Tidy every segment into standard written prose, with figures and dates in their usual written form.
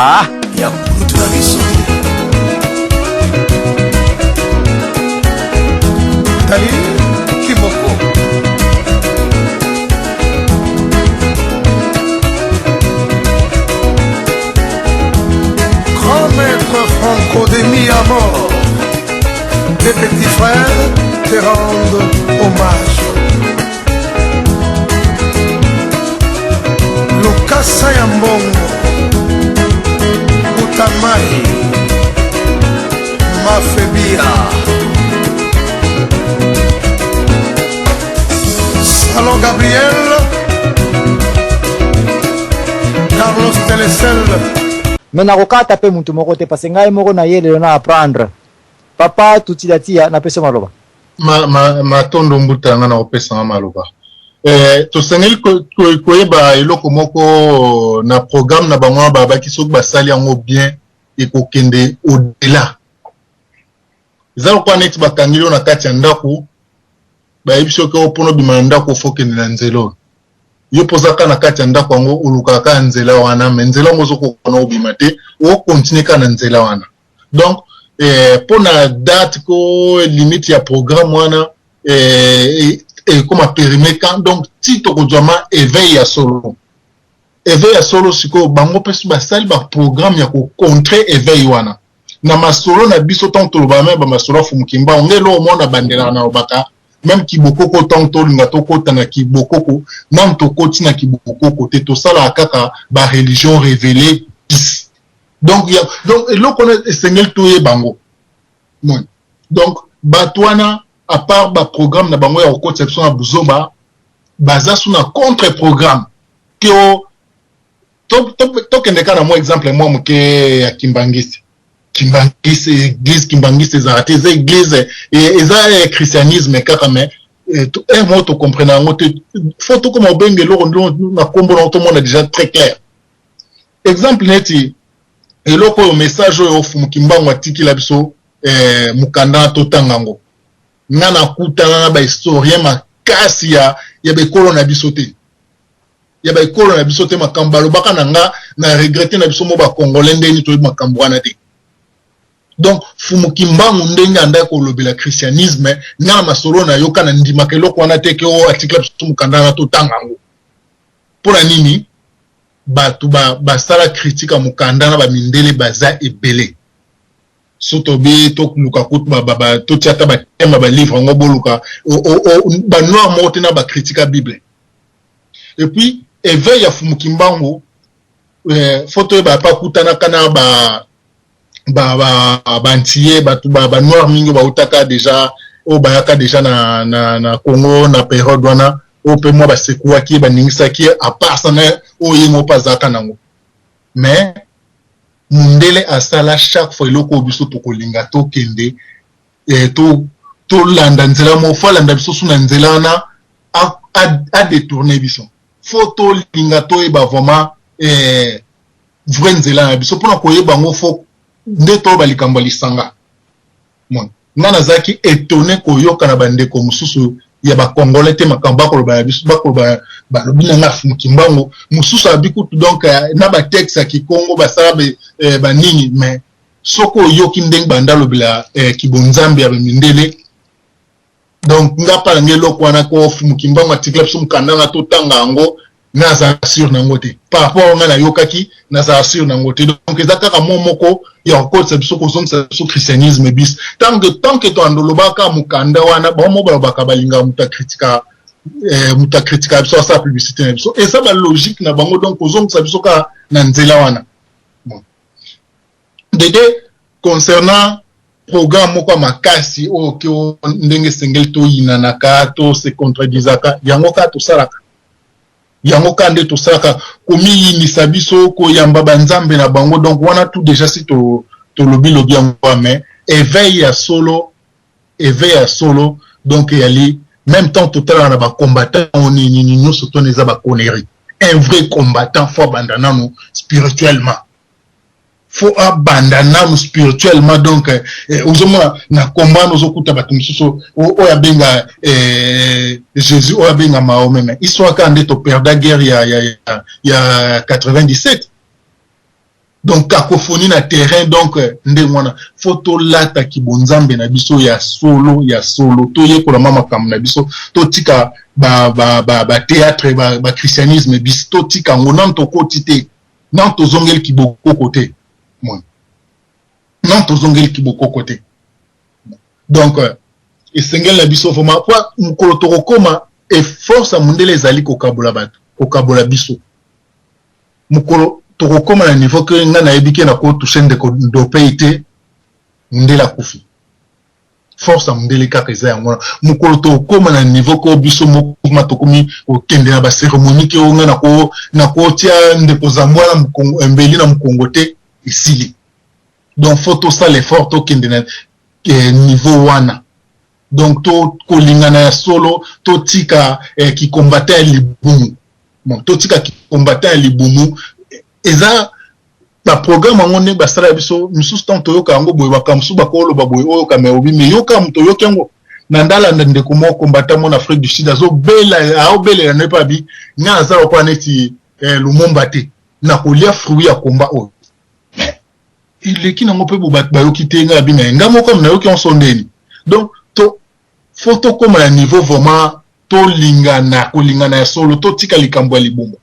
Ah, ya mputu na biso tali kimoko grand maître Franco de mi-à-mort, tes petits frères te rendent hommage. Lukasa ya mbongo Utamai Mafebia Salon Gabriel Carlos Telesel. Mais nakokata pe mutu moko te parce ngai moko na yele na apprendre papa tutilatia na pesa maloba ma tondo mbuta nga na opesa maloba to sengeli koyeba eloko moko na programme na bango babaki soki basali yango bien ekokende au-delà ezalo kwa neti bakangeli yo na kati ya ndako bayebi soki opono bima na ndako ofokende na nzela yo pozaka na kati ya ndako yango olukaka nzela wana me nzela yango ozokokona obima te okontinue ka na nzela wana donc pour na date ko limite ya programme wana comme a périmé quand donc tito kodjama éveil ya solo siko bango pesu basali ba programme ya ko contrer éveil wana na masolo na biso tanto ba même ba masolo fumukimba ngelo mona bandela na obaka même kibokoko tanto linga to kota na kibokoko nam to koti na kibokoko te to sala kaka ba religion révélée donc eloko na esengel toye bango bon donc batwana à part ba programme na bango ya conception ya buzoba baza suna contre programme que to kende kana mo exemple moi muke ya Kimbangisi église Kimbangisi za raté église et ça christianisme kaka mais un mot to comprendre ngo faut to comme bengelo na kombo na tout le monde déjà très clair exemple neti eloko yo message yo fumukimbango atiki la biso mukanda to tangango nana kutana ba historien makasi ya bekolo na biso te ya bekolo na biso te makambalo baka nanga na regretter na biso mo ba congolais ndeni to makambo wana te donc fumukimbango ndenge anda ko lobela christianisme na masolo na yoka na ndima keloko wana te ke o article biso mukanda na to tangango pona nini batu basala critique a mukanda na ba mindele baza ebele soto be to luka kutu to tiata ba tema ba livre ngo boluka ba noir morte na ba critique a bible et puis éveil ya fumukimbango photo ba pa kutana kana ba ntiye ba noir mingi ba utaka déjà o bayaka déjà na Congo na période wana o pe moi ba sekuaki ba ningisaki à part ça na o yengo pazaka nango mais mundele asala chaque fois eloko biso to kolinga to kende to landa nzela mo fa landa biso suna nzela na a détourner biso photo linga to e ba vraiment vrai nzela biso pona koyeba ngo fo ndeto ba likambo lisanga mon nana zaki étonné koyoka na bandeko mususu ya ba congolais te makamba ko ba biso ba ko ba lobina na fumukimbango mususu abikutu donc na ba texte ki Congo ba sabe ba nini mais soko yoki ndeng banda lobila kibonzambe ya mindele donc ngapa ngelo kwana ko fumukimbango article biso mukanda na to tanga ngo na za sur na ngote par rapport na yokaki na za sur na ngote donc ezaka ka momoko ya code biso ko zonga so christianisme bis tant que to andolobaka mukanda wana ba mo ba balinga mutakritika biso sa publicité na biso et ça ba logique na bango donc ozonga biso ka na nzela wana bon dédé concernant programme moko makasi o ke ndenge sengel to yinanaka to se contredisaka yango ka to salaka yango kande to saka komi misabiso ko yamba banzambe na bango donc wana tout déjà si to lobi yango mais éveil à solo donc yali même temps total na ba combattant ni nyonso to neza ba connerie un vrai combattant faut abandonner spirituellement faut abandonner spirituellement donc ozoma na combat nozokuta bato misusu oya benga Jésus oya benga Mahomet mais histoire quand to perda guerre ya 97 Donc cacophonie na terrain donc ndengwana photo lata kibonzambe na biso ya solo to yekola mama kam na biso to tika ba théâtre ba christianisme biso to tika ngona to kotite nan to zongel kiboko côté moi nan to zongel kiboko côté donc esengel na biso vraiment kwa mukolo to koma et force a mundele ezali kokabola bato kokabola biso mukolo tokokoma na niveau que nga na ebike na ko toucher ndeko ndope ite ndela kufi force mundele kaka eza yango mukolo tokoma na niveau ko biso mokuma tokomi okende na ba cérémonie ke nga na ko tia ndeko za mwana mkongo mbeli na mkongo te isili donc photo ça l'effort to kende na niveau wana donc to kolingana ya solo to tika ki combattait libumu bon to tika ki combattait libumu eza ba programme ngone ba sala biso misusu tanto yoka yango boye bakamsu bakolo baboye oyo kameobi me yoka mto yoka yango nandala ndeko mo combattant mon Afrique du Sud azo bela na pa bi nya azala kwa neti lumomba te na kolia fruit ya komba oyo il est qui n'a pas pu battre bayoki te nga bi mais ngamo comme na yoki on sondeni donc to photo comme à niveau vraiment to lingana kolingana ya solo to tika likambo ya libumba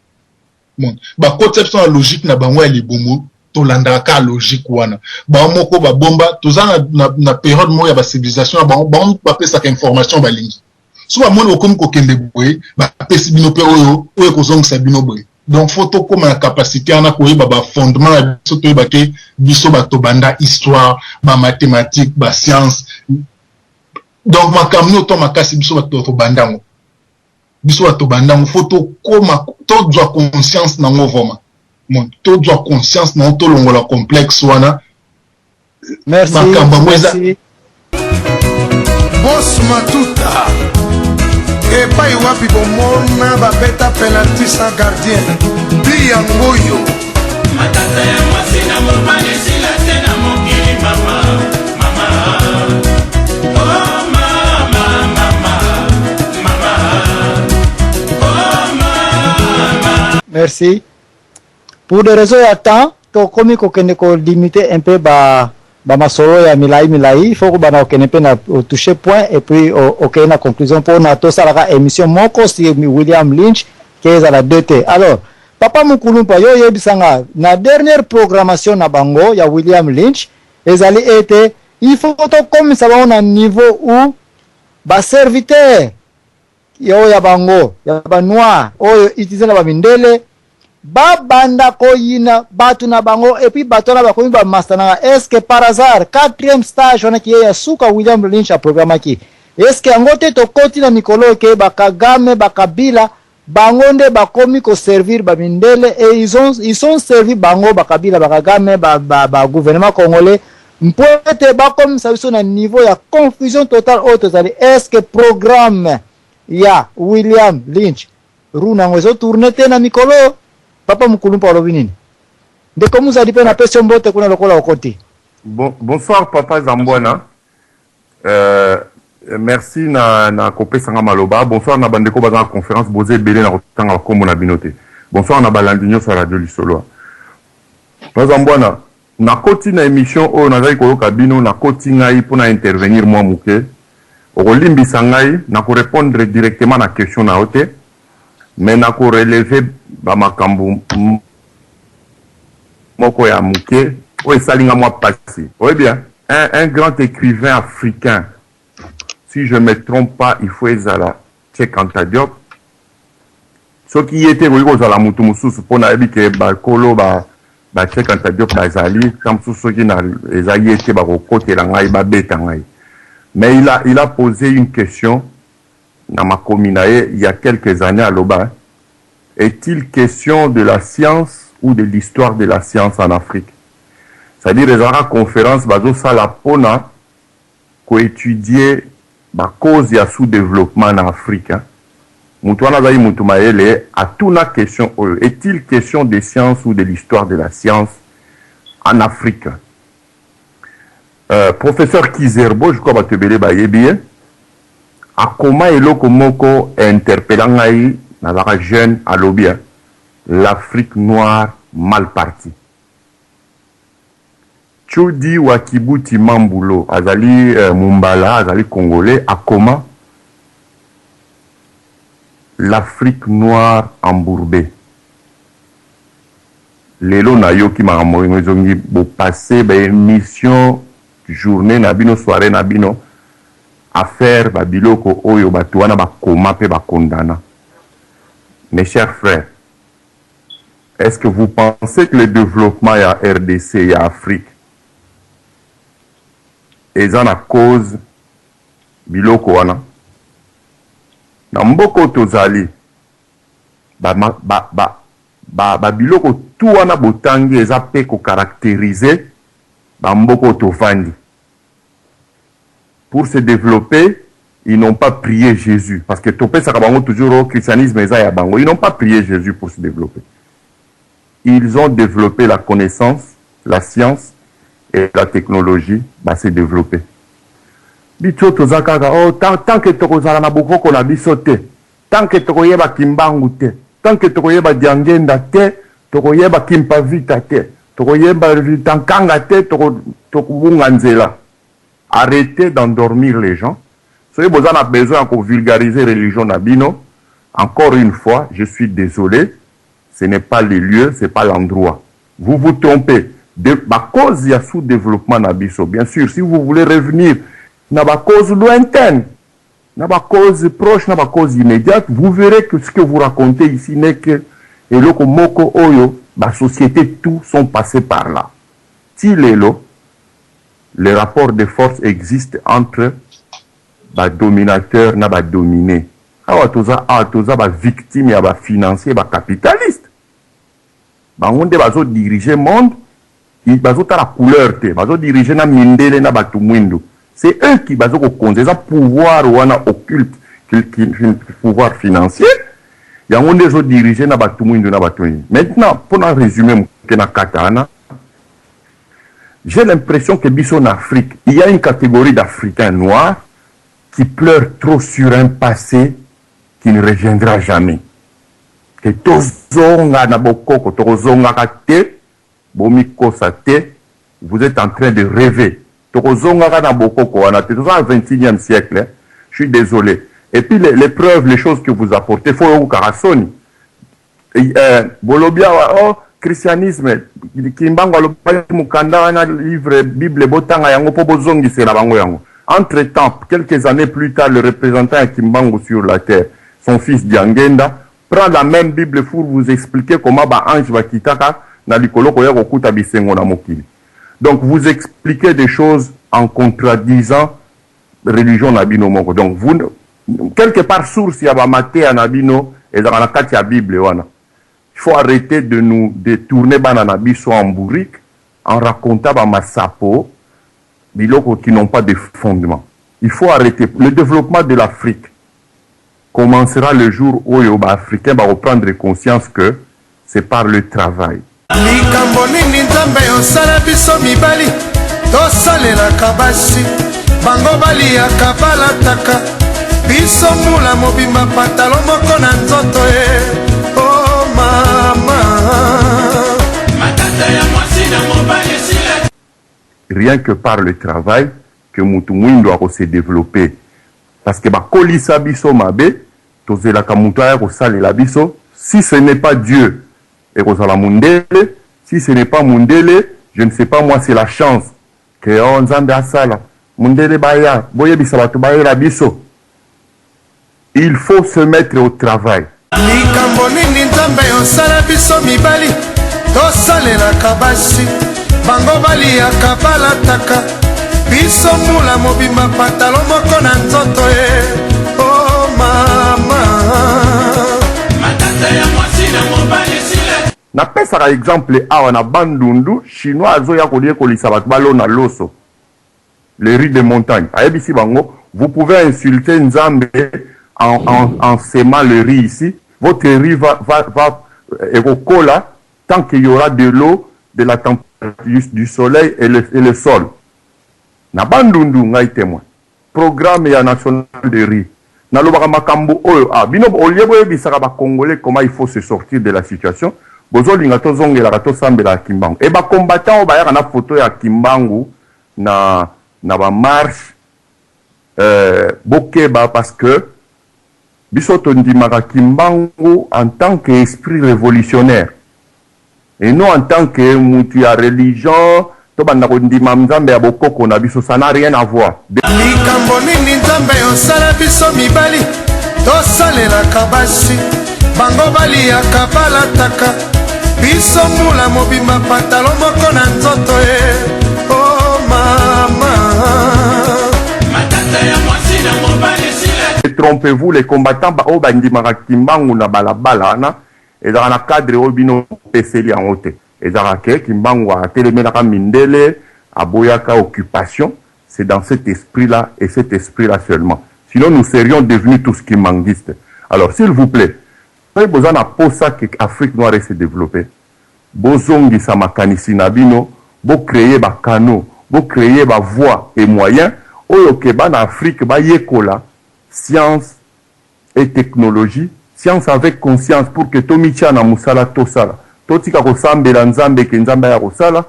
bon ba conception la logique na bango ya libumu to landa ka logique wana ba moko ba bomba to za na période mo ya ba civilisation ba pesa ka information ba lingi so ba mona okomi ko kende boye ba pesi bino pe oyo ko zongisa bino boye donc photo comme la capacité ana ko yeba ba fondement ya biso to yeba ke biso ba to banda histoire ba mathématique ba science donc makamno to makasi biso ba to bandango biso ba to bandango photo koma to doit conscience na ngovoma mon to doit conscience na to longola complexe wana merci merci Boss Matuta et pas wapi bomona ba beta penalty sans gardien biangoyo matata ya mwasi na mobali sila tena mokili mama merci. Pour des raisons de temps, to komi ko kende ko limiter un peu ba masolo ya milai, il faut que bana kende pe na toucher point et puis OK na conclusion pour na to sala émission moko si William Lynch qui est à la 2T. Alors, papa Mukulumpa yo yebisanga na dernière programmation na bango ya William Lynch ezali été il faut to comme ça va on a niveau où ba serviteur yo ya bango ya ba noir oyo itizana ba mindele ba banda ko yina batu na bango et puis batona ba komi ba mastana est-ce que par hasard 4e stage on qui ya suka William Lynch a programme qui est-ce que angote to koti na mikolo ke ba Kagame ba Kabila bangonde ba komi ko servir ba mindele et ils sont servi bango ba Kabila ba Kagame ba gouvernement congolais mpoete ba comme ça na niveau ya confusion totale auto est-ce que programme ya William Lynch runa ngwezo tourner tena mikolo papa Mukulumpa olobi nini ndeko muzali pe na pesa mbote kuna lokola okoti bonsoir papa Zambwana merci na kopesanga maloba bonsoir na bandeko baza na conférence boze belé na kotanga kombo na binote bonsoir na balandi nyoso radio lisolo papa Zambwana na koti na émission oyo nazali koyoka bino na koti ngai pona intervenir moi muke okolimbisa ngai na ko répondre directement na question na ote mais na ko relever ba makambu moko ya muke o esalinga moi passé oui bien un grand écrivain africain si je me trompe pas il faut ezala Cheikh Anta Diop ce qui était ko zala mutu mususu pona ebike ba kolo ba Cheikh Anta Diop bazali comme ce qui na ezali ete ba ko kotela ngai ba beta ngai. Mais il a posé une question dans ma commune il y a quelques années à Loba. Est-il question de la science ou de l'histoire de la science en Afrique? C'est-à-dire les conférences bazo sala pona ko étudier la cause ya sous-développement en Afrique. Mutuana zai mutumaele a tout la question est-il question de science ou de l'histoire de la science en Afrique? Professeur Kizerbo, je crois que tu as bien. A comment eloko moko interpellant ngai na la jeune à l'obia l'Afrique noire mal partie. Chudi Wakibuti Mambulo, Azali Mumbala, Azali Congolais, à comment l'Afrique noire embourbée. Lelo na yo ki maramori zongi bo passer ba émission journée na bino soirée na bino affaire ba biloko oyo batu wana ba koma pe ba kondana. Mes chers frères, est-ce que vous pensez que le développement ya RDC ya Afrique est à cause biloko wana? Na mboko tozali biloko tout wana botangi eza pe ko caractériser ba mboko tovandi. Pour se développer, ils n'ont pas prié Jésus parce que topé ça bango toujours au christianisme eza ya bango. Ils n'ont pas prié Jésus pour se développer. Ils ont développé la connaissance, la science et la technologie va se développer. Bicho tozakaka oh tant que tokozala na bokoko na biso te, tant que tokoyeba kimbangu te, tant que tokoyeba diangenda te, tokoyeba kimpavita te, tokoyeba tankanga te, tokubunga nzela. Arrêtez d'endormir les gens. Soyez besoin a besoin de vulgariser religion nabino. Encore une fois, je suis désolé, ce n'est pas le lieu, c'est pas l'endroit. Vous vous trompez. Ma cause il y a sous-développement nabiso. Bien sûr, si vous voulez revenir na ba cause lointaine, na ba cause proche, na ba cause immédiate, vous verrez que ce que vous racontez ici n'est que et le moko oyo, ba société tout sont passés par là. Si les rapports de force existent entre ba dominateur na ba dominé. Awa toza ba victime ya ba financier, ba capitaliste. Ba onde bazo diriger monde, ils bazo ta la couleur te, bazo diriger na mindele na ba tumwindu. C'est eux qui basent au conseil, ça pouvoir ou un occulte, pouvoir financier. Il y a un des autres dirigeants na batumu na batumu. Maintenant, pour en résumer, j'ai l'impression que biso en Afrique, il y a une catégorie d'Africains noirs qui pleurent trop sur un passé qui ne reviendra jamais. Que tozonga na bokoko, tozonga kate, bomiko sate, vous êtes en train de rêver. Au 21e siècle, je suis désolé. Et puis les preuves, les choses que vous apportez, faut au Karasoni. Bolobia, oh, christianisme, Kimbango, le livre, Bible, Botanga, Yango, Pobozongi, c'est la bango yango. Entre-temps, quelques années plus tard, le représentant à Kimbango sur la terre, son fils Diangenda, prend la même Bible pour vous expliquer comment ba ange va kitaka, na likolo koya kokuta bisengo na mokili. Donc, vous expliquez des choses en contradisant religion nabino moko. Donc, vous, quelque part, source yabamate à nabino, et dans la carte ya Bible, wana. Il faut arrêter de nous détourner bananabiso en bourrique, en racontant bamasapo, biloko qui n'ont pas de fondement. Il faut arrêter. Le développement de l'Afrique commencera le jour où les Africains vont reprendre conscience que c'est par le travail. likambo nini nzambe osala biso mibali tosalelaka basi bango baliyaka balataka biso mbula mobimba patalo moko na nzoto ye o mama matata ya mwasi na mobali sila. Rien que par le travail que mutu doit se développer. Parce que bakolisa biso mabe tozelaka mutu aya kosalela biso, si ce n'est pas Dieu et Rosala Mundele, si ce n'est pas Mundele, je ne sais pas moi, c'est la chance que on zande asala Mundele baya boye bisabatu baya la biso. Il faut se mettre au travail. likambo nini nzambe osala biso mibali tosalelaka basi bango baliyaka balataka biso mbula mobimba patalo moko na nzoto ye o mama matata ya mwasi na mobali sila. Na pesa par exemple awa na bandundu chinois azo ya kolie kolisa batu balona loso les riz de montagne ayebisi bango vous pouvez insulter Nzambe en sémant le riz ici, votre riz va écocola tant qu'il y aura de l'eau, de la température du soleil et le sol. Na bandundu ngai témoin programme ya national de riz na lobaka makambo oyo bino oliebo ebisaka ba congolais comment il faut se sortir de la situation. bozolinga tozongela tosambela Kimbangu et ba combattant o bayaka na photo ya Kimbangu na ba marche bokeba parce que biso tondimaka Kimbangu en tant qu'esprit révolutionnaire et non en tant que mutu ya religion to banda kondima Nzambe ya bokoko na biso, ça n'a rien à voir. likambo nini Nzambe osala biso mibali tosalelaka basi bango baliyaka balataka biso mbula mobimba patalo moko na nzoto ye oh mama matata ya mwasi na mobali sila. Trompez-vous, les combattants o bandimaka Kimbangu na balabala na ezaka na cadre o bino peseli en haute ezaka ke Kimbangu atelemelaka mindele aboyaka occupation. C'est dans cet esprit-là et cet esprit-là seulement. Sinon, nous serions devenus tous kimbanguistes. Alors, s'il vous plaît, vous avez besoin de ça que l'Afrique doit se développer. Bozongi samakanisi nabino, bo créer ba canaux, bo créer ba voies et moyens, oyoke ba na Afrique ba yekola, science et technologie, science avec conscience pour que tomicha na musala tosala. Totika ko sambela Nzambe ke Nzambe ya kosala.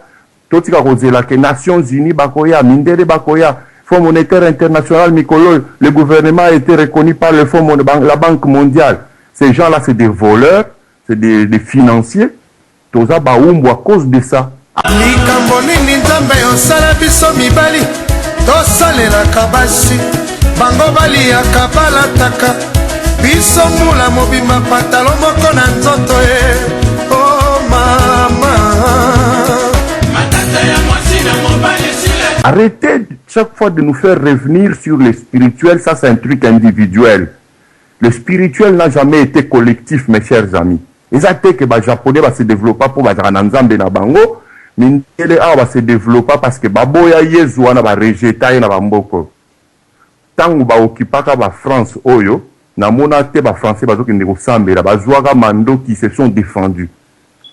Totika kozela que Nations Unies bakoya, mindele bakoya, Fonds monétaire international Mikolo, le gouvernement a été reconnu par le Fonds la Banque mondiale. Ces gens-là, c'est des voleurs, c'est des financiers. Toza baumbu à cause de ça. likambo nini Nzambe osala biso mibali tosalelaka basi bango baliyaka balataka biso mbula mobimba patalo moko na nzoto ye oh mama. Arrêtez chaque fois de nous faire revenir sur le spirituel, ça c'est un truc individuel. Le spirituel n'a jamais été collectif, mes chers amis. Ils attendent que les Japonais va se développer pour les Nzambe na bango, mais les va se développer parce que baboya yezuana va rejeter na bamboko. Tant ba occupaka ba France oyo, na mona te ba français bazo kende ko sambela bazwaka mando qui se sont défendus.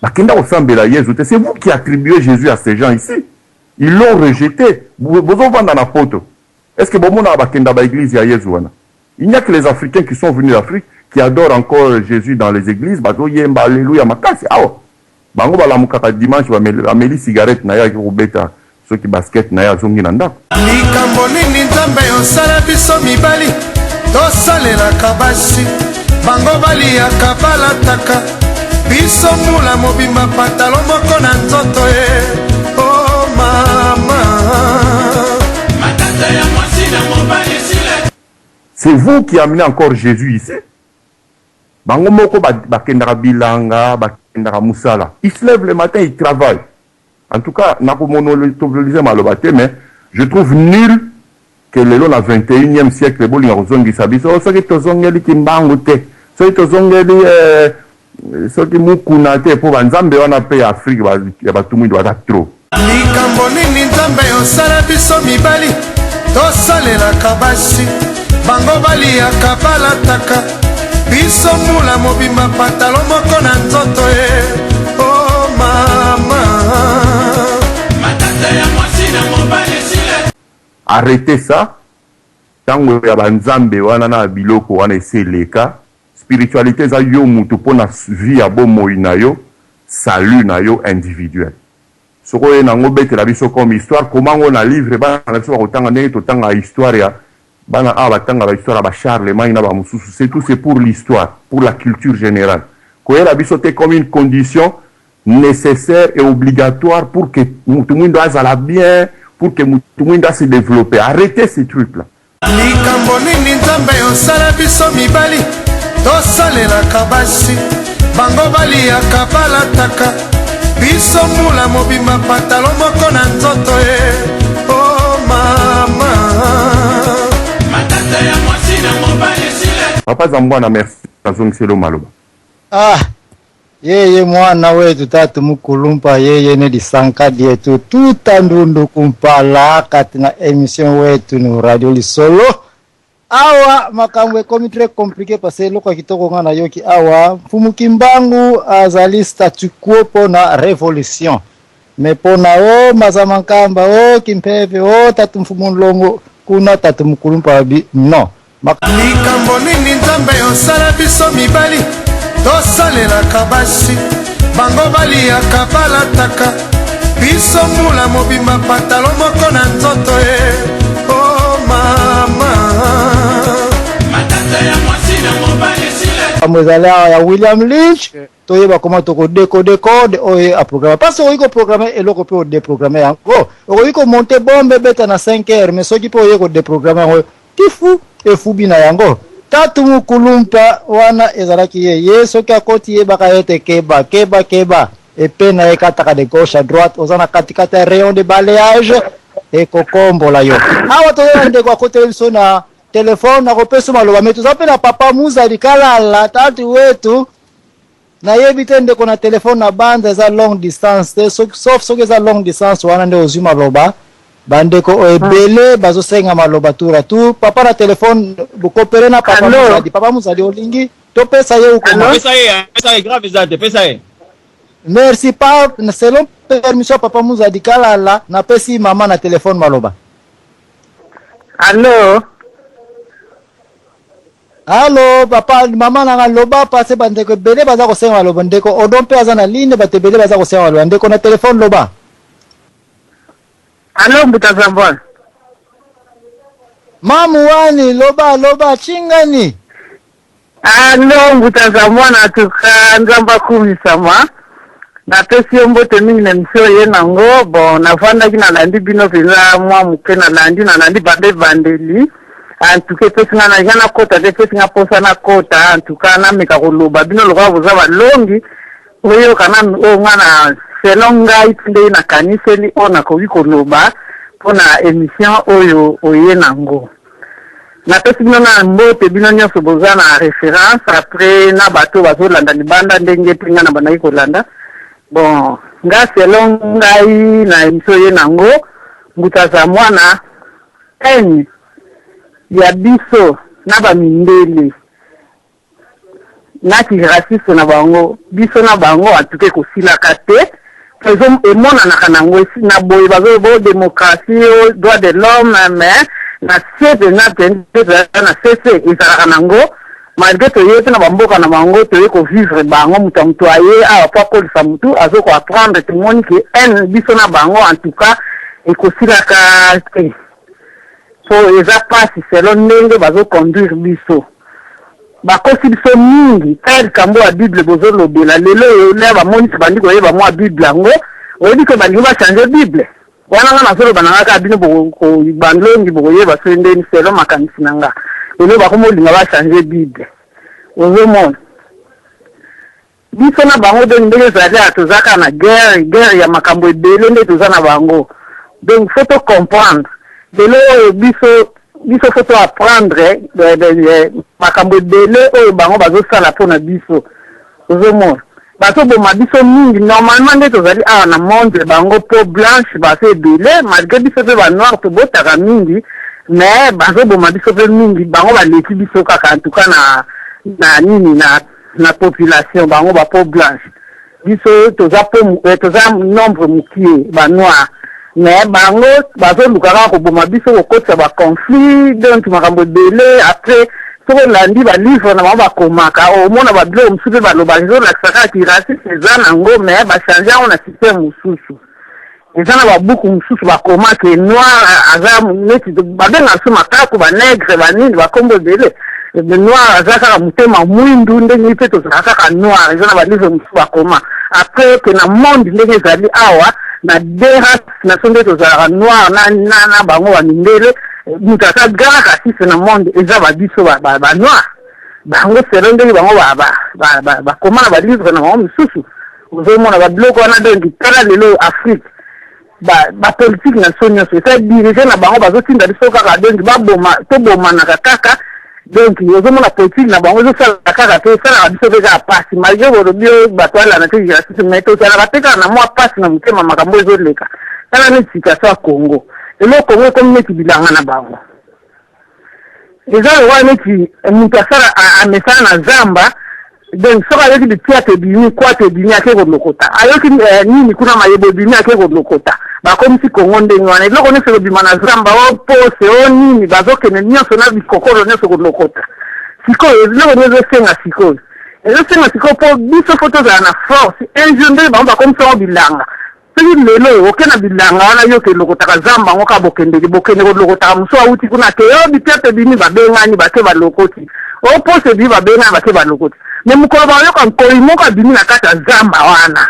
Bakenda ko sambela Yezu, c'est vous qui attribuez Jésus à ces gens ici. Ils l'ont rejeté. Vous en vendez dans la photo. Est-ce que bon a bakenda ba église ya Yezu wana? Il n'y a que les Africains qui sont venus d'Afrique qui adorent encore Jésus dans les églises. Bazo yemba alléluia makasi. Awa. Bango bala mukaka dimanche ba meli cigarette na ya ki robeta ceux qui basket na ya zongi na ndako. likambo nini Nzambe osala biso mibali tosalelaka basi bango baliyaka balataka biso mbula mobimba patalo moko na nzoto ye oh mama. matata ya mwasi na mobali sila. C'est vous qui amenez encore Jésus ici. Bango moko bakendaka bilanga, bakendaka musala. Ils se lèvent le matin, ils travaillent. En tout cas, mais je trouve nul que le long du 21e siècle, les gens qui sont dit, ceux qui sont Kimbangu, ceux qui sont Mukunate, pour Nzambe, on a payé Afrique, il y a tout le monde qui doit trop. likambo nini Nzambe osala biso mibali tosalelaka basi bango baliyaka balataka biso mbula mobimba patalo moko na nzoto ye oh mama. matata ya mwasi na mobali sila. Arrêtez ça. Tango ya banzambe wana na biloko wana eseleka. Spiritualité za yo mutu pona vie ya bomoi na yo, salut na yo individuel. Soko na ngobete la biso comme histoire, comment on a livre ba na biso ko tanga ndenge to tanga histoire ya bana ba tanga ba histoire ba Charlemagne na ba mususu, c'est tout, c'est pour l'histoire, pour la culture générale. Ko la biso te comme une condition nécessaire et obligatoire pour que tout le monde aille bien, pour que tout le monde se développer. Arrêtez ces trucs là. likambo nini Nzambe osala biso mibali tosalelaka basi bango baliyaka balataka biso mbula mobimba patalo moko na nzoto ye oh mama. matata ya mwasi na mobali sila. Papa Zambwana, merci. Kazongiselo maloba. Ah, yeye mwana wetu tatu mukulumpa yeye ne disankadi yetu tutandundu kumpala katina emission wetu ni radio lisolo. Awa makambo ekomi très compliqué parce que loko kitoko ngana yoki awa mfumu Kimbangu azali statu quo pona révolution. Mais pona o mazamankamba o kimpeve o tatu mfumu longo kuna tatu mukulumpa non. likambo nini Nzambe osala biso mibali tosalelaka basi bango baliaka balataka biso mbula mobimba patalo moko na nzoto ye o mama matata ya mwasi na mobali sila amwezali awa ya William Lynch toyeba koma tokodekode oyo aprogramme parce que oyi koprogramme eloko mpe odeprogramme yango okoki komonte bombe beta na 5 heures mais soki mpe oye kodeprogramme yango tifu efubi na yango tatu mukulu mpa wana ezalaki ye soki akoti yebaka ete keba epe na ye kataka de gauche à droite oza na katikati ya rayon de balayage ekokombola yo awa toyeba ndeko akoteli biso na telefone nakopesa maloba me toza mpe na papa Muzali Kalala tatu wetu nayebi te ndeko na telefone na banda eza long distance te sauf soki eza long distance wana nde ozwi maloba bandeko ebele bazosenga maloba tour à tour papa na telefone bokopere na papa Muzali papa Muzali olingi topesa ye ukoma pesa ye grave ezate pesa ye merci pa selon permission papa Muzali Kalala napesi mama na telefone maloba Allo papa mama na loba pase bandeko ebele baza kosenga maloba ndeko odompe aza na ligne bato ebele baza kosenga maloba ndeko na telefone loba Allo Mbutazambwana. Mamu wani loba chingani. Allo Mbutazambwana tuka nzamba kumisama. Na pesi mbote mingi na misio ye nango bon nafanda kina landi bino peza mwa muke na landi bandeli. Antuke pesi nga na yana kota de pesi nga posa na kota antuka na meka koloba bino lokwa boza balongi oyo kana o ngana selonga itinde na kaniseli ona kowi koloba pona émission oyo oye nango na pesi bino na mbote bino nyonso boza na référence après na bato bazolanda libanda ndenge pinga na banaki kolanda bon nga selonga na émission oye nango Mbutazambwana enyi ya biso na bamindele na kirasiste na bango biso na bango atuke kosilaka te pezo emonanaka nango na boye bazo démocratie droit de l'homme mais na siete na tendeza na cese ezalaka nango malgré toye te na bamboka na bango toye kovivre bango mutu aye awa po akolisa mutu azo koapprendre tomoni ke ene biso na bango en tout cas ekosilaka te so eza pasi selon ndenge bazoconduire biso bakosi biso mingi kayeli kambo ya bible bozolobela lelo le bamonisi bandi koyeba mwa bible yango oyebi ke balingi bachange bible wana nga nazoloba na nga kaka bino bandongi bokoyeba so ndeni selon makanisi na nga lelo bakoma olinga bachange bible ozomona biso na bango donc ndenge ezali ya tozaka na guerre ya makambo ebele nde toza na bango donc faut to comprendre lelo biso faut to apprendre makambo ebele oyo bango bazosala mpona biso ozomona bazoboma biso mingi normalement nde tozali awa na monde bango peau blanche baso ebele malgré biso mpe banoir tobotaka mingi mais bazoboma biso mpe mingi bango baleki biso kaka en tout cas na nini na population bango ba peau blanche biso toza nombre mokie banoir mais bango bazolukaka koboma biso kokotisa baconflit donc makambo ebele après soko olandi balivre na bango bakomaka omona babiloko mosusu mpe balobaka ezolakisaka kirasiste eza nango mais bachange yango na systeme mosusu eza na babuku mosusu bakomaka noir aza neti babenga so makako banegre banini bakombo ebele noir aza kaka motema mwindu ndenge mpe tozala kaka noir eza na balivre mosusu bakoma après ke na monde ndenge ezali awa na deux races naso nde tozalaka noir na bango bamindele mutu ata grand raciste na monde eza babiso banoir bango selo ndenge bango bakoma na balivre na bango mosusu ozomona babiloko wana donki tala lelo afrique bapolitike na so nyonso esa dirige na bango bazotinda biso kaka donki tobomanaka kaka donc ozomona politique na bango ezosalaka kaka te esalaka biso mpe kaka pasi malgré bolobi oyo bato alana te raciste mais tosalaka te kaka na mwa pasi na motema makambo ezoleka tala neti situation ya congo elo congo ekomi neti bilanga na bango eza lokola neti moto asala amesala na zamba donc soki ayoki bitiate ebimi kwate ebimi ake kolokota ayoki nini kuna mayebo ebimi ake kolokota bakomisi kongo ndenge wana eloko nyonso kobima na zamba o pose o nini bazokende nyonso na bikokolo nyonso kolokota sikoyo eloko nyo ezosenga sikoyo Et c'est un petit peu biso photo de la force. Un jeune de bamba comme ça au bilanga. C'est une lelo, aucun bilanga, on a yo que le kotaka zamba, on ka bokende, le kotaka muso outi kuna ke yo bitete bini ba benga ni ba ke ba lokoti. O pose bi ba benga ba ke ba lokoti. Mais mukolo ba yo kan ko imoka bini na kata zamba wana.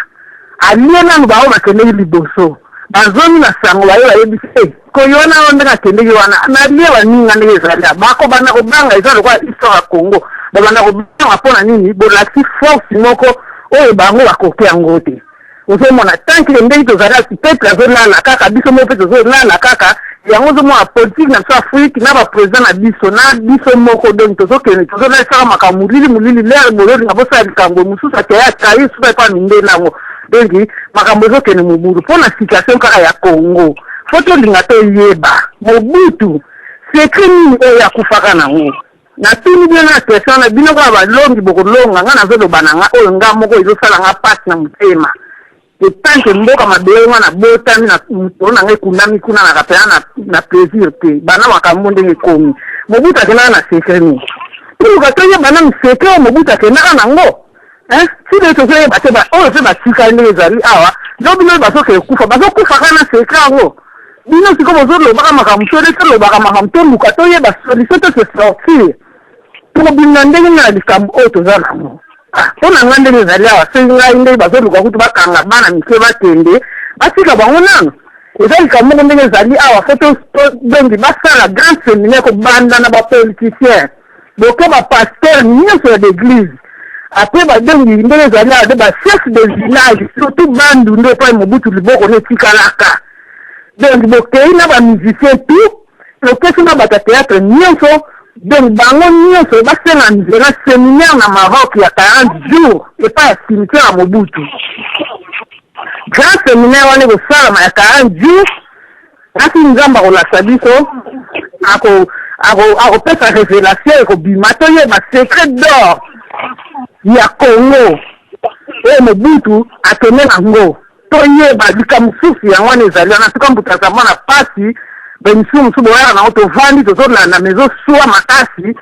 Aliena no ba o ba kende liboso. Bazomi na sango ba yo ba yebise. Ko yona onda ka kende wana. Na lewa ninga ndege zala. Bako bana ko banga izalo kwa histoire Congo. Babanda ko banga pona nini bo la force moko o bango ba koke ngote. Ozo mona tant que ndenge to zala peuple azona na kaka biso mo pe to zona na kaka yango zo mo politique na South Afrique na ba président na biso moko donc to zo kene to zona sala makamulili mulili l'air bolori na bosa likambo mususa ke ya kai suba pa minde nango donc makambo zo kene muburu pona situation kaka ya Congo foto linga to yeba Mobutu secret ni ya kufaka nango na tuni bien na question na bino kwa ba longi bokolonga ngana zo bananga o nga moko izo sala nga pass na mutema et tant que mboka mabewa na botami na mutona ngai kunami kuna na kapena na plaisir te bana makambo ndenge komi Mobutu akena na secret ni pour ka toye bana secret Mobutu akena nango si les choses ba ba o se ba tika ndenge zali awa do bino ba so ke kufa ba so kufa kana secret ngo bino siko bozo lo baka makambo so le lo baka makambo muka toye ba solution to se sortir pour bino ndenge na likambo o to zala ngo on a ngande les alliés à Senga inde bazo luka kutu bakanga bana mise batende basika bango nano ezali kamoko ndenge ezali awa photo donc basala grand séminaire ko banda na ba politiciens boke ba pasteur nyonso ya l'église après ba dongi ndenge ezali awa de ba chef de village surtout bandu nde pa Mobutu liboko ne tikalaka donc boke na ba musicien tout loke na ba théâtre nyonso donc bango nyonso basala nzela séminaire na Maroc ya 40 jours et pas à cimetière à Mobutu grand séminaire wane ko sala ma ya 40 jours kasi nzamba ko la sabiso ako pesa révélation ko bimato ye ba secret d'or ya Congo et Mobutu atene nango to ye ba likamusufi ya wane ezali na tukambuta zamana pasi benisumu boya na auto vandi to na maison soit makasi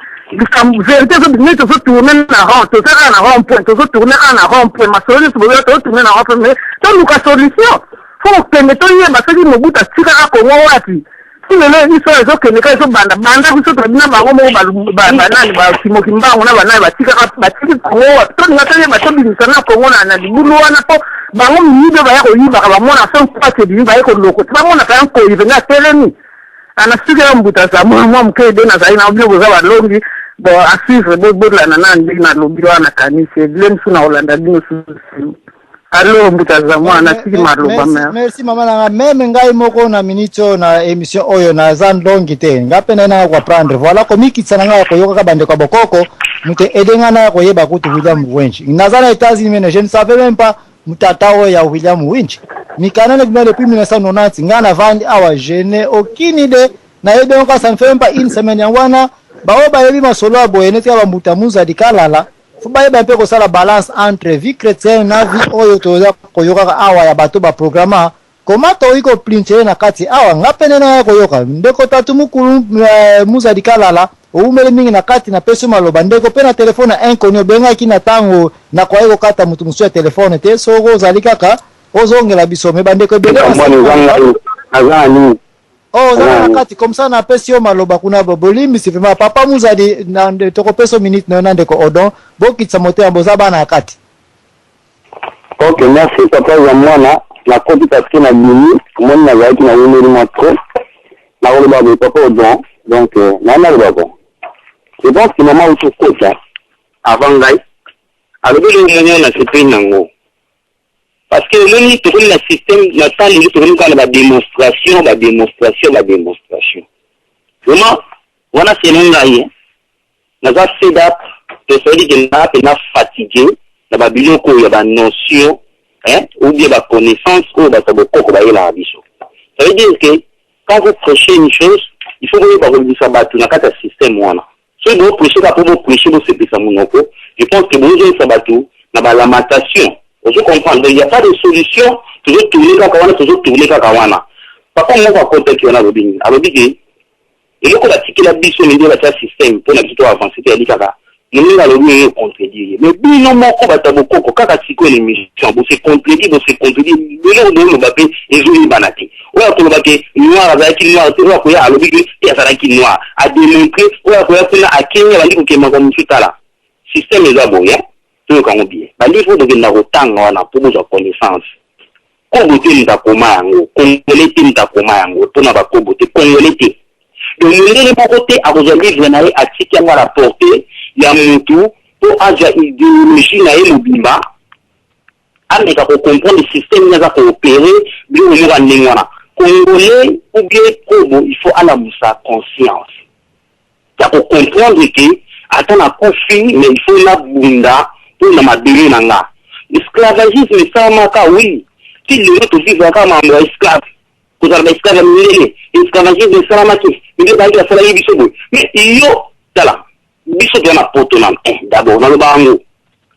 vérité so bini to tourner na rond to ça na rond point to tourner na rond point ma solution boya to tourner na rond point mais to luka solution faut que me to ye ba saki Mobutu tika ka Congo wati si le iso ezo ke nika so banda biso to bina bango mo ba nani ba kimo kimbango na banani ba tika Congo wati to ngata ye ba to binisa na Congo na libulu wana po bango mibe ba ya ko yiba ba mona son pas que bi ba ya ko loko ba mona ka ko yibenga telemi anasikia mbutaza mwa mkede na zaina obyo za balongi bo asifre bo la nani na lobiro na kanisa glen suna Holanda dino su allo mbutaza mwa anasikia maloba merci mama na meme ngai moko na minito na émission oyo na zan longi te ngapena na kwa prendre voilà komiki tsana ko yoka bande kwa bokoko mute edenga na ko yeba kutu William Wench nazana États-Unis mais je ne savais même pas mutatao ya William Wench Mikanane kuna depuis 1990 ngana vandi awa jeune aucune idée na yebe on ça ne fait même pas une semaine yangwana bao ba yebi masolo abo eneti aba mutamuza dikalala fuba yeba mpe ko sala balance entre vie chrétienne na vie oyo toza koyoka awa ya bato ba programa comment to iko plinche na kati awa ngapene na koyoka ndeko tatu mukulu muza dikalala oumele mingi na kati na peso maloba ndeko pe na telefone inconnu benga kina tango na kwa iko kata mutu musu ya telefone te soko zalikaka ozongela biso me bandeko bele azani zana kati comme ça na pesi yo maloba kuna bolimbi sifema papa muzadi na toko peso minute na ndeko odon bokitsa moteur boza bana kati. OK, merci papa ya mwana na koti parce que na bini mwana na yaki na yimeli matro na oloba de papa odon donc na loba bon je pense que maman ou tout ça avant ngai avec le moyen na c'est nango parce que le tout le système la salle il tout le la démonstration vraiment voilà c'est ngai na za setup de celui qui n'a fatigué na ba biloko ya ba notion ou bien ba connaissance ou ba taboko ko ba ila biso ça veut dire que quand vous prêchez une chose il faut que vous parlez ça ba tout na kata système wana si vous prêchez pas pour vous prêcher vous c'est ça monoko je pense que vous avez ça ba tout na ba lamentation. Vous comprenez, il n'y a pas de solution, toujours tourner kakawana. Papa, moi, va compter qu'il y en a alors dit que, il faut que la tique la bise au milieu de la système pour la victoire avancée, c'est-à-dire nous allons contredire. Mais bino moko bataboko kaka siko l'émission, vous se contredire, nous bape ezuli banati. Oya ko bape noir avec noir, oya ko ya alobi ya saraki noir, a démontrer oya ko ya kuna akenya bandi ko kema comme tutala. Système est aboya, tout comme bien. Bandi faut de na rotanga wana pour vous connaissance. Kobote ndakoma yango, kongolete ndakoma yango, tona ba kobote kongolete. Donc nous les côté à vous livre na article à la portée ya mutu pour aja idéologie na mobimba ameka ko comprendre le système na ko opérer bien au niveau ndengwana congolais ou bien kobo il faut à la musa conscience ya ko comprendre que atana kofi mais il faut na bunda pour na mabili nanga esclavagisme ça maka oui si le autre vivre comme un esclave vous avez esclave milele esclavagisme ça maki il va dire ça la biso mais yo tala biso na poto na d'abord na lobango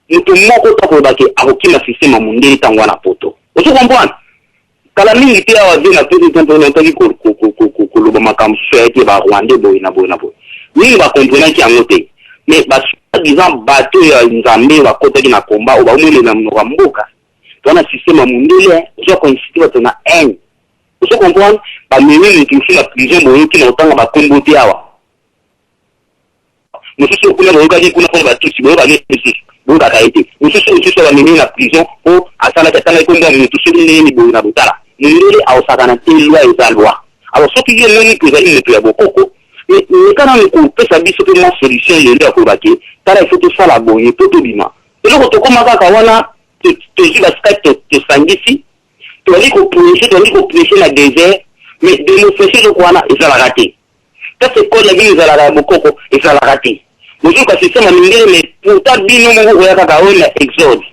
mutu moko to ba ke akokima système mundeli tangwa na poto ozo comprendre kala mingi te awa na président na tali ko loba makam swete ba Rwanda boy na boy ni ba comprendre ki angote mais ba disant bateau ya nzambe ba kota ki na komba o ba umele na mboka to na système mundeli ozo constituer na ozo comprendre ba mimi ki la prison boy ki na otanga ba kombote awa mususu kuna boyokaki kuna pour batusi boyokaki mususu boyokaka ete mususu bamemi na prison po asalaki atanga ekomba mususu ndeni boye na botala ndele aosaka na te loi eza loi alors soki ye moni ko ezali moto ya bokoko ekana kopesa biso mpe mwa solution lelo ya kolobaki tala ifo tosala boye po tobima eloko tokóma kaka wana tozwi basika tosangisi tozali koprêche na désert mais démonstration eloko wana ezalaka te kasi ekole bino ezalaka ya bokoko ezalaka te mosuku kasi sema mindele mais pourtant bino moko koyaka kaka oyo na exode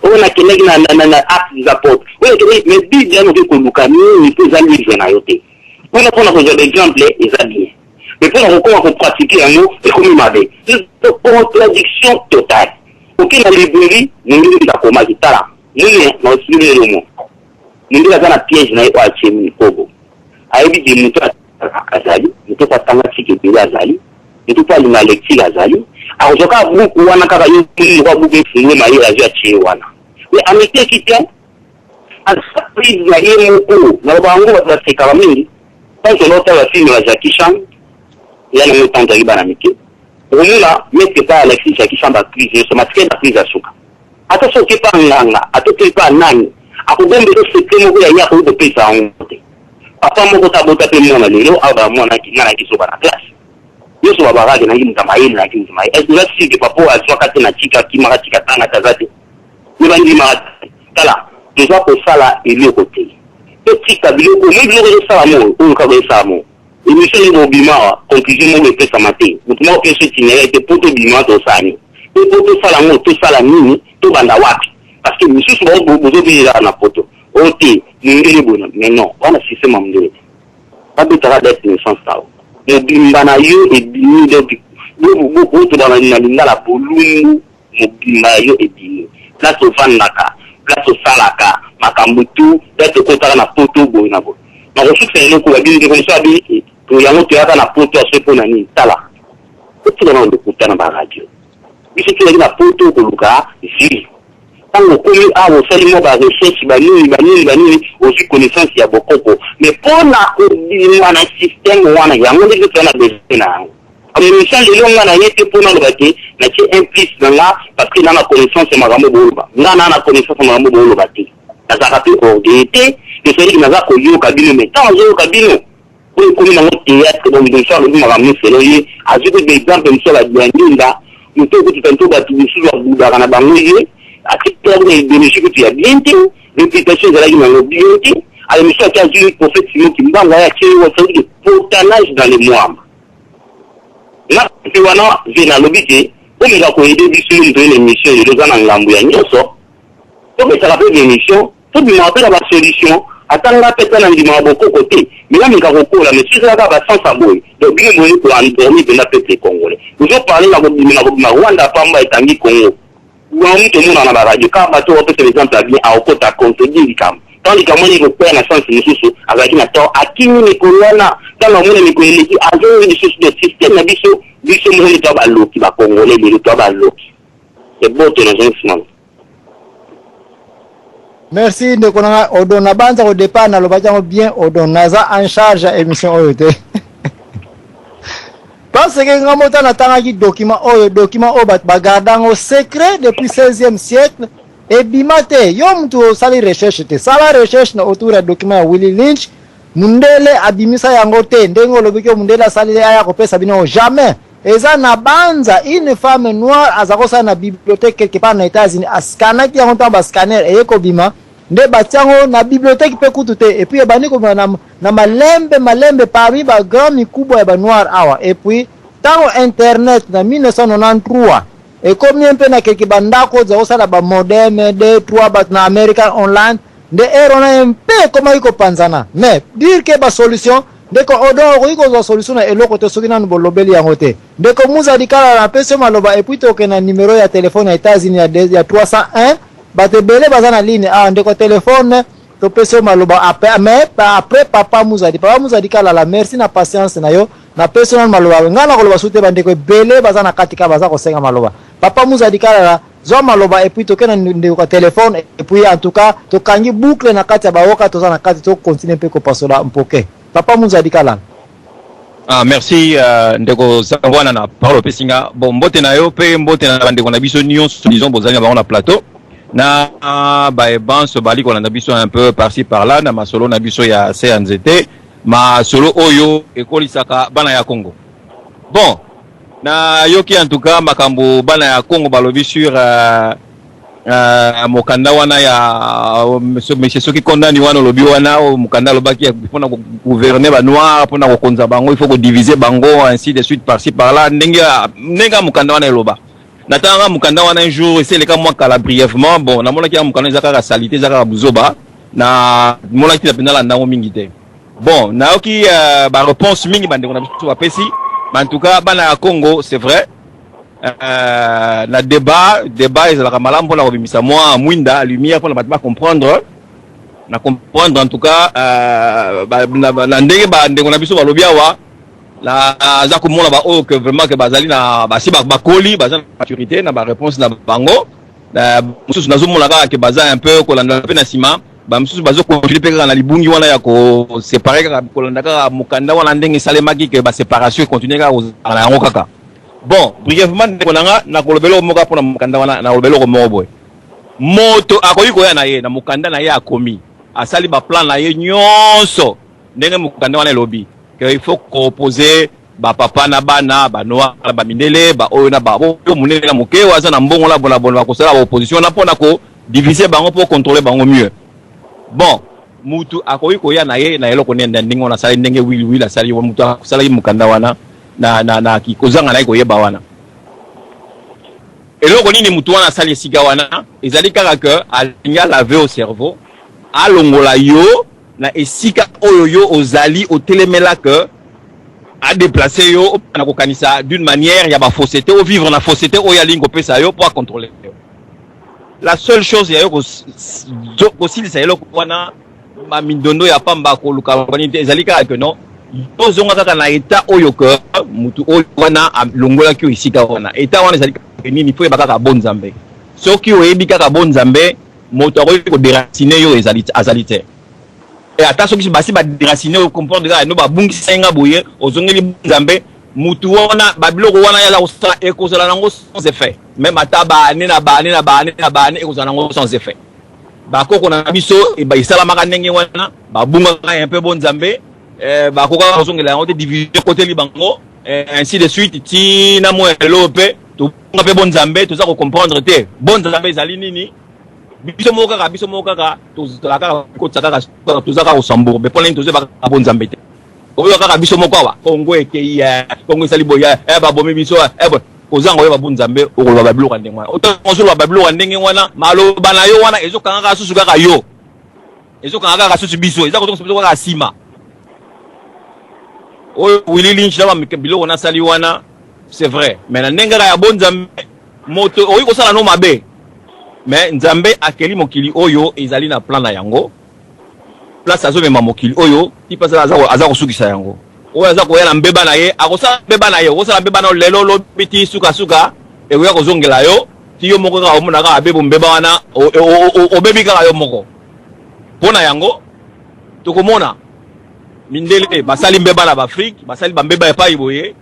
oyo nakendaki na acte des apôtres oyo ekendaki mais bible yani oke koluka nini mpo eza livre na yo te mpona mpona kozwa baexemple eza bien mais mpona kokoma kopratike yango ekomi mabe contradiction totale oke na librairie mondele ndakomaki tala nini na osililelo mo mondele aza na piège na ye oyo atie mikobo ayebi de moto azali moto ko atanga tiki ebele azali moto ko alinga lecture azali akozoka buku wana kaka yo moko buku efungue mayele azwi atie wana mais ameteki te prise na ye moko na bango basekaka mingi tanke lotala filme ya Jackie Chan ya nango tanto ayeba na mike okomona mete pa Alexis Jackie Chan baprise nyonso matike na prise asuka ata soki pa nganga atoki pa nani akobombela sekre moko ya ye akoyi kopesa yango te papa moko tabota pe mwana lelo aba mwana kingana kisoba na classe yoso babagage na ngimu kama yele na ngimu kama est ce que c'est papa azwa kate na tika kimaka tika tanga tazate ni bangi ma kala déjà ko sala ele côté petit biloko mo biloko sala mo o ka ba sala mo émission ni bobima conclusion mo pe samate mutu mo pe se tinere te poto bima to sani e poto sala mo to sala nini to banda wapi parce que monsieur so bozo bi na poto ote ndele bona mais non on a système amndele pas de travail d'être naissance ça le bimba na yo et bimi de beaucoup to dans la bolungu mo bimba yo et bimi place au vandaka place au salaka makambutu d'être kotaka na poto boy na bo na ko sukse eloko ya bimi de ko sabi to yango to yaka na poto a sepo na ni tala ko na ndo kutana ba radio bisi ki na poto ko luka zi tango komi awo sali mo ba recherche banini aussi connaissance ya bokoko mais pona ko bima na système wana yango ndiko tana desena amission lelo ngana yete pona lobate na ci implice nga parce que na connaissance ya magambo boloba ngana na connaissance ya magambo boloba te azaka pe ordité de celui qui n'a pas connu au cabinet mais tant au cabinet pour komi na théâtre donc de ça le magambo c'est lui azuko des exemples comme ça la biandinda nous tout tout batu sur la bouda na bangoye à titre de monsieur que tu as bien dit réputation de la guinée bien dit à l'émission qui a dit le prophète Simon qui m'a envoyé à tirer au service de portanage dans les mois là c'est wana vient à l'obité pour me aider du sur une émission de deux ans en Gambia nyoso pour que ça rappelle l'émission pour me rappeler la solution attendre la personne en dimant beaucoup côté mais là mika ko la mais si ça va sans saboy donc bien moyen pour endormir de la peuple congolais nous allons parler la Rwanda pamba etangi Congo wani to mona na baradio ka bato ope par exemple bien a okota contredire likam tant likam ni ko pena na sens mususu azaki na to akini ni kolona tanga mona ni ko eleki azo ni susu de système na biso biso mo to ba loki ba congolais le to ba loki et bon te non. Merci de konanga odona banza au départ na lobaja bien odonaza en charge émission oyote. Parce que ngamota na tangaki document o ba gardango secret depuis 16e siècle et bimate yo mtu sali recherche te sala recherche na autour ya document ya Willie Lynch mundele abimisa yango te ndengo lobiki mundele sali aya kopesa bino jamais. Eza na banza une femme noire azakosa na bibliothèque quelque part na États-Unis askana ki yango tamba scanner eyeko bima nde batiango na bibliothèque pe kutu te et puis ebani ko na malembe parmi ba grand mikubwa ya ba noir awa et puis tango internet na 1993 et combien pe na quelque bandako za osala ba modem D3 bat na American online de erona mpe koma iko panzana mais dire que ba solution deko odo iko za solution na eloko te soki nanu bolobeli yango te deko muza dikala na pese maloba et puis to ke na numéro ya téléphone ya États-Unis ya 301 bate bele bazana ligne ndeko téléphone to pese maloba après papa muza dikala la merci na patience na yo na pese na maloba ngana ko loba sute bandeko bele bazana katika baza ko senga maloba papa muza dikala la zo maloba et puis to ke na ndeko téléphone et puis en tout cas to kangi boucle na kati ya bawoka to na kati to continuer pe ko pasola mpoke papa muza dikala. Merci ndeko sangwana na parole pesinga bon mbote na yo pe mbote na bandeko na biso nyonso disons bozali na na plateau na banso bali ko na biso un peu par-ci par-là na masolo na biso ya CNZT ma solo oyo ekolisaka bana ya Congo. Bon na yoki en tout cas makambo bana ya Congo balobi sur mokanda wana ya monsieur soki kondani wana lobi wana mokanda lobaki pona gouverner ba noir pona ko konza bango il faut ko diviser bango ainsi de suite par-ci par-là nenga mokanda wana eloba natanga mokanda wana un jour essayer le cas moi kala brièvement bon na mona ki mokanda ezaka salité ezaka buzoba na mona ki na penala ndango mingi te bon na yoki ba réponse mingi bandeko na biso ba pesi en tout cas bana ya Congo c'est vrai na débat ezalaka malamu mpona kobimisa mwa mwinda lumière mpona bato comprendre en tout cas na ndenge bandeko na biso balobi awa aza komona baoyo que vraiment que bazali na basi bakoli baza na maturité na baréponse na bango mosusu nazomona kaka ke baza un peu kolanda mpe na nsima bamosusu bazokontinue mpe kaka na libungi wana ya kosepare kaka kolanda kaka mokanda wana ndenge esalemaki ke baséparation ekontinue kaka kozala na yango kaka. Bon, brièvement ndeko na kolobelo moka pona mokanda wana na kolobelo moko boy. Moto akoyi koya na ye na mokanda na ye akomi. Asali ba plan na ye nyonso. Ndenge mokanda wana lobi que il faut composer ba papa na bana ba noa ba mindele ba oyo na ba oyo munene na moke waza na mbongo la bona ba kosala opposition na pona ko diviser bango pour contrôler bango mieux. Bon, mutu akoyi koya na ye na eloko ndenge wana sali ndenge wili asali mutu asala mokanda wana na kikozanga na ko yeba wana eloko nini mutu wana sali siga wana ezali kaka que alinga laver au cerveau alongola yo na esika oyo yo ozali otelemela que a déplacer yo na kokanisa d'une manière ya ba fausseté au vivre na fausseté o ya lingo pesa yo pour contrôler la seule chose ya yo ko silisa eloko wana ma mindondo ya pamba ko luka bani ezali kaka que non tozonga kaka na état oyo que mutu oyo wana longola ki isika wana état wana ezali nini fo bakaka bon nzambe soki oyebi kaka bon nzambe moto akoki ko déraciner yo azali te et ata soki basi ba déraciner o comprendre kaka no babungisa nga boye ozongeli bon nzambe mutu wana babiloko wana yala kosala ekozala nango sans effet même ata baane ekozala nango sans effet bakoko na biso esalamaka ndenge wana babungaka un peu bon nzambe bakoka kozongela yango te division côté libango ainsi de suite tina moelo pe tobunga pe bon nzambe toza ko comprendre te bon nzambe ezali nini biso moko kaka tozalaka tozaka kosambour be pona toze baka bon nzambe te oyo kaka biso moko awa kongo ekei kongo esali boya babomi biso ozanga oyo bon nzambe okoloba babiloko ndenge wana otokozoloba babiloko ndenge wana maloba na yo wana ezokanga kaka susu kaka yo ezokanga kaka susu biso ezakotonga biso kaka sima oyo Willie Lynch na biloko na sali wana c'est vrai mais na ndenge ya bon nzambe moto oyi kosala no mabe mais nzambe akeli mokili oyo ezali na plan na yango place azomema mokili oyo tipasa aza kosukisa yango oyo za koya na mbeba na ye akosala mbeba na ye okosala mbeba na lelo lobi ti suka ekoya kozongela yo ti yo moko kaka omona kaka abebo mbeba wana obebi kaka yo moko mpo na yango tokomona mindele basali mbeba na baafrike basali bambeba epai boye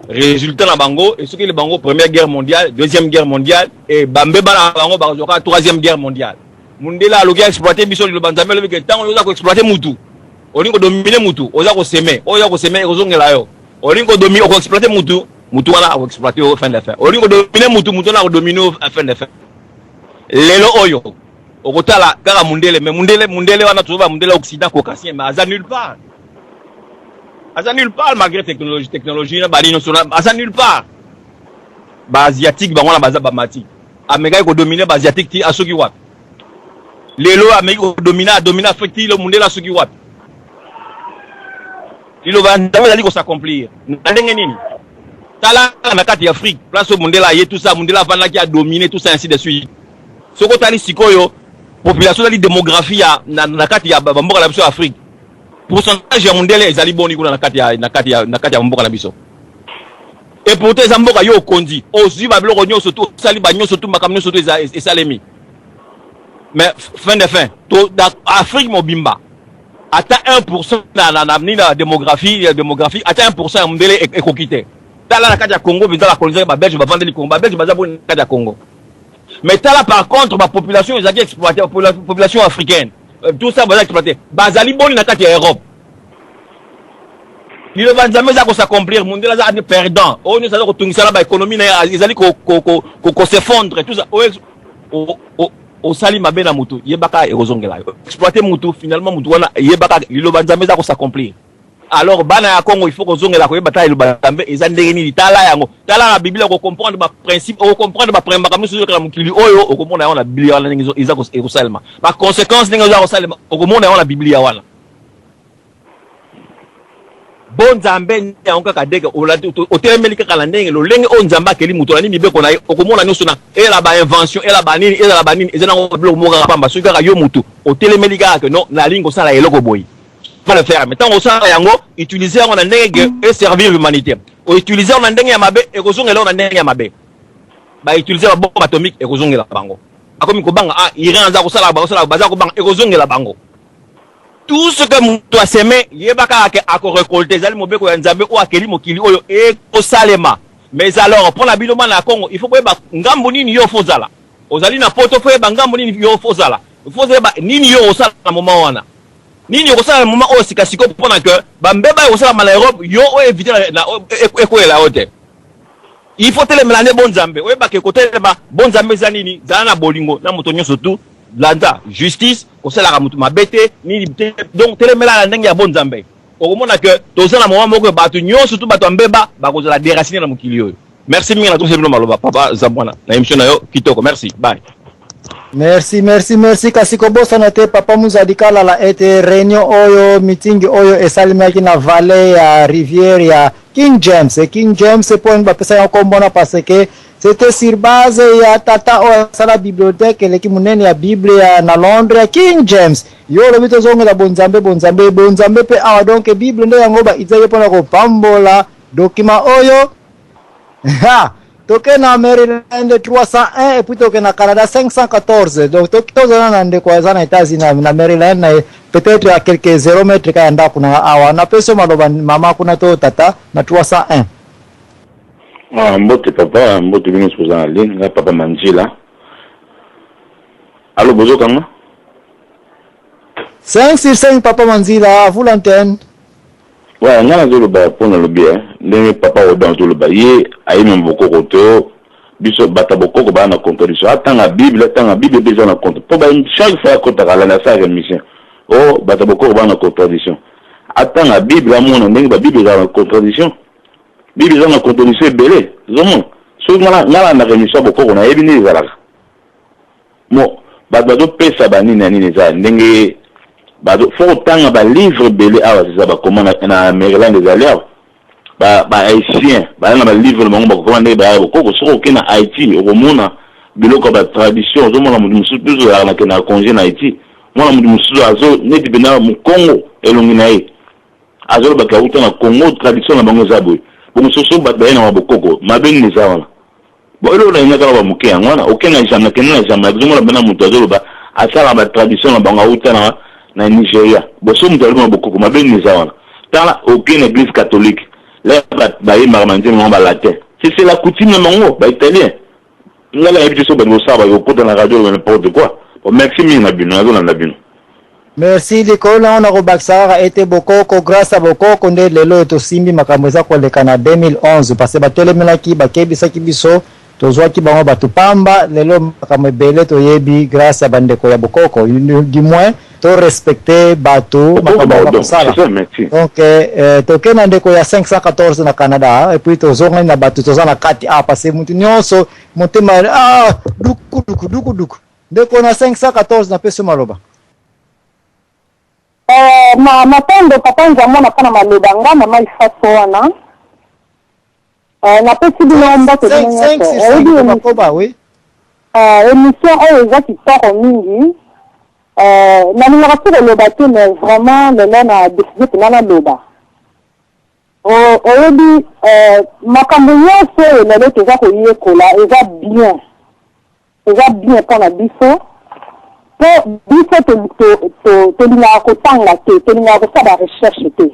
résultat na bango et soki le bango première guerre mondiale deuxième guerre mondiale et bambeba na bango bakozwaka troisième guerre mondiale mundele aloki exploiter biso liloba nzambe alobi ke ntango oza koexploiter mutu olingi kodomine mutu oza koseme oyo oza koseme ekozongela yo olingi kodomine okoexploiter mutu wana akoexploiter au fin de fin olingi kodomine mutu wana akodomine au fin de fin lelo oyo okotala kaka mundele mais mundele wana tozoba mundele occident caucasien mais aza nulle part malgré technologie na balino sona aza nulle part ba asiatique bango na baza bamati ameka ko dominer ba asiatique ti asoki wapi lelo ameki ko dominer Afrique ti le mundele asoki wapi ilo vandamu zali ko s'accomplir ndenge nini tala na kati ya Afrique place mundele aye tout ça mundele avana ki a dominer tout ça ainsi de suite soko tali sikoyo population zali démographie ya na kati ya bamboka la biso Afrique pourcentage ya mundele ezali boni kuna na kati ya mboka na biso et pourtant za mboka yo kondi ozi ba biloko nyonso to sali ba nyonso to makam nyonso to esalemi mais fin de fin to da Afrique mobimba ata 1% na démographie ata 1% ya mundele ekokite tala na kati ya Congo bizala kolonisa ba belge ba vandeli Congo ba belge baza boni na kati ya Congo mais tala par contre ba population ezaki exploiter population africaine tout ça baza exploiter bazali boni na kati ya Europe lilo banzambe za ko s'accomplir mundela za ane perdant o ni za ko tungisa ba économie na ezali ko s'effondre tout ça o sali mabe na mutu yebaka ekozongela yo exploiter mutu finalement mutu wana yebaka lilo banzambe za ko s'accomplir alors bana ya Congo il faut kozongela ko yebata lilo banzambe eza ndenge ni tala yango tala na Bible ko comprendre ba principe o comprendre ba prema comme sur la mukili oyo o komona wana Bible wana ndenge eza ko ekosalema ba conséquences ndenge za ko salema o komona wana Bible ya wana bon nzambe yango kaka deke otelemeli kaka na ndenge lolenge o nzamba keli mutu na ni mibeko na okomona nyonso na ela ba invention ela ba nini ezana ngo biloko moka pamba soki kaka yo mutu otelemeli kaka que non na lingo sala eloko boyi pas le faire mais tant au sala yango utiliser on a ndenge et servir l'humanité o utiliser on a ndenge ya mabe e kozongela on a ndenge ya mabe ba utiliser ba bombe atomique e kozongela bango akomi ko banga Iran za ko sala baza ko banga e kozongela bango tout ce que mutu a semé yebaka ke ako récolter zali mobeko ya nzambe o akeli mokili oyo e ko salema mais alors pour la biloma na Congo il faut ba ngambo nini yo fozala ozali na poto fo ba ngambo nini yo fozala fozeba nini yo osala na moment wana nini yo osala na moment o sikasiko pona que ba mbeba yo osala na Europe yo o éviter na ekoela hote il faut tele melane bon nzambe o ba ke kotelema bon nzambe za nini za na bolingo na moto nyonso tout landa justice kosala ka mutu mabete ni donc telemela na ndenge ya bon nzambe okomona que tozana moment moko bato nyonso tout bato mbeba bakozala déraciner na mokili oyo merci mingi na to sebilo maloba papa Zabwana na émission na yo kitoko merci bye merci kasiko bosana te papa muzadikala la ete réunion oyo meeting oyo esalimaki na vallée ya rivière ya King James point bapesa ya kombona parce que c'était sur base ya tata o sala bibliothèque eleki munene ya Bible ya na Londres King James yo lo bito zongela bonzambe pe awa donc Bible ndo yango ba izaye pona ko pambola document oyo ha toke na Maryland 301 et puis toke na Canada 514 donc tozana na ndeko azana États-Unis na Maryland na peut-être à quelques 0 mètres kaenda kuna awa na peso maloba mama kuna to tata na 301 mbote papa mbote bino supposant ligne na papa Manjila allo bozo kanga 5 sur 5 papa Manjila à vous l'antenne ouais ngana zo ba pona lo bien ndenge papa o dans lo ba ye ayi mboko koto biso bata bokoko ba na contradiction atanga Bible déjà na compte po ba chaque fois ko takala na sa mission oh bata bokoko ba na contradiction atanga Bible amona ndenge ba Bible za contradiction Bible za na contradiction belé zomo so ngala na remission bokoko na yebini zalaka mo bato pesa bani na nini za ndenge bado faut tanga ba livre belé awa za ba komona na Maryland des aliados ba haïtien ba na ba livre le mongo ba komanda ba bokoko so ko na Haïti o komona biloko ba tradition zo mona musu toujours na congé na Haïti mona musu azo neti bena mu Congo elongi na ye azolo baka uta na Congo tradition na bango zabwe bon soso batbaye na mabokoko mabeni neza wana bon elo na nyaka ba muke ngwana okena jamna kenna jamna bizumo la bana mutu azolo ba asala ba tradition na bango uta na Nigeria bon so mutu alimo mabokoko mabeni neza wana tala aucune église catholique là baye marmanzi mo ba latin c'est la coutume na bango ba italien ngala yebi so ba no saba yo kota na radio n'importe quoi bon merci mina bino azolo na bino. Merci Likola on a robaksa été bokoko grâce à bokoko nde lelo to simbi makambo za koleka na 2011 parce que batelemela ki bakebisa kibiso tozwa ki bango batupamba lelo makambo ebele to yebi grâce à bandeko ya bokoko du moins to respecter bato makambo ba sala donc tokena ndeko ya 514 na Canada et puis tozonga na bato tozana kati parce que mutu nyonso motema duku ndeko na 514 na peso maloba. Matendo papa nzambo na kana maloba nga mama ifaso wana na pesi bilomba to oui émission oyo eza kitoko mingi na ningaka tu koloba te mais vraiment lelo na décidé pena naloba oyebi makambo nyonso oyo lelo toza koyekola eza bien mpona biso po biso tolingaka kotanga te tolingaka kosala barecherche te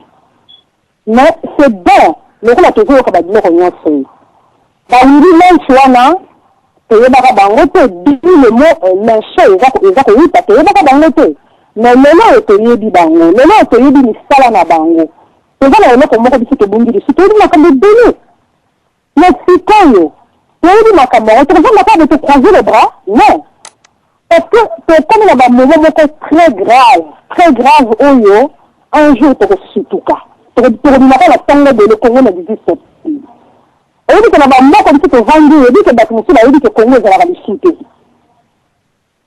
mais c'est bon lokola tozoyoka babiloko nyonso oyo bawili lenche wana toyebaka bango te bibi le mot lenche eza koyita toyebaka bango te mais lelo oyo toyebi bango lelo oyo toyebi misala na bango toza na eloko moko biso tobungi lisu toyebi makambo ebele mais sikoyo toyebi makambo yango tokozanga kaka de te croiser le bras non. Parce que c'est comme un moment très grave oyo un jour tu resituka tu redimaka la tanga de le Congo na 18 septembre et dit que na ba comme tu te vendu et dit que ba musu ba dit que Congo za la bisite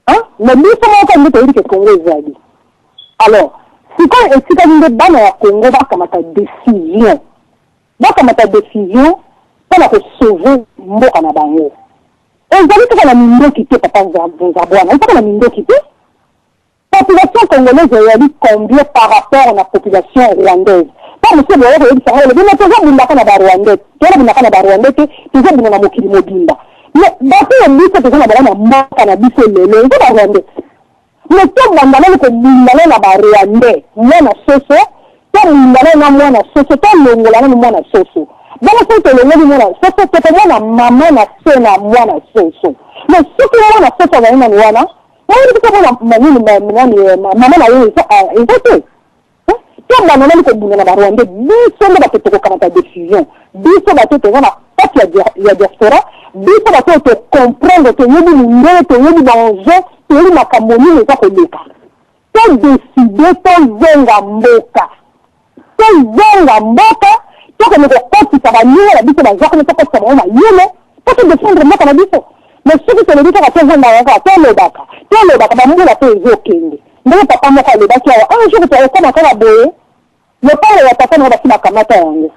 hein mais lui comment quand tu dit que Congo za dit alors si quand et si quand on ba na Congo ba kamata décision pour sauver mboka na bango. Et vous avez la mingo qui était papa Nzabouana. Vous avez la mingo qui était. La population congolaise réalise combien par rapport à la population rwandaise. Par monsieur Boye, vous savez, le bien toujours bundaka na Rwanda. Tena bundaka na Rwanda te, toujours bundaka na mokili mobimba. Mais bato ya biso toujours na bana mboka na biso lelo, eza ba Rwanda. Mais to bandana ko bundana na ba Rwanda, mwana soso, to bundana na mwana soso, to longola na mwana soso. Bana soto le ngodi mwana soso to mwana mama na se na mwana soso. Mais soki mwana soso na ina wana, wani ko mwana mama na yeye eza to banana ko bundana na Rwanda, biso ndo batoko kana décision. Biso batoko wana pati ya diaspora, biso batoko comprendre que yebi ngé to yebi banjo, to yebi makamoni eza ko leka. To décider to zenga mboka. To zenga mboka. Donc on est ça va mieux la biso ba zako to ko sama na yele pour te défendre mboka na biso. Mais ce qui se le dit ka tenzanga ngaka to le baka ba mbula to ezokende. Ndeko papa moko le baki un jour tu as comme encore boye. Le père ya tata na basi makamata yango.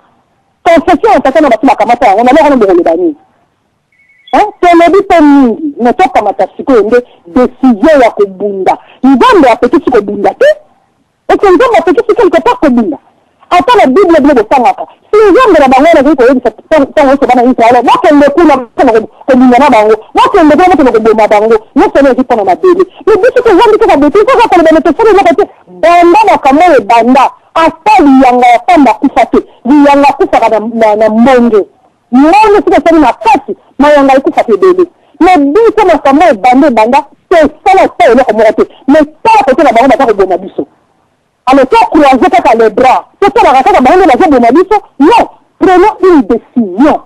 Confession tata na basi makamata yango na lero ndeko le bani. Hein? To le dit pe mingi, ne to kamata siko ende décision ya ko bunda. Ndombe ya petit siko bunda te. Et que ndombe ya petit siko quelque part ko bunda. Attends la Bible de Tangaka. Si les hommes de la banque ont dit que c'est pas Israël, moi qui le coup comme Nana Bango, moi qui le coup comme Boma Bango, moi c'est le qu'on a bébé. Le but c'est que j'aime que ça bébé, c'est ça qu'on a mettre sur le côté. Banda na kama e banda, ata liyanga famba kufate, liyanga kufaka na mbonge. Mbonge c'est que na kasi, mayanga kufate bébé. Le but c'est que kama e banda, c'est ça la c'est le comme côté. Mais ça côté la bango ba ko Boma biso. Alors, tu as croisé les bras. Tu as non, prenons une décision.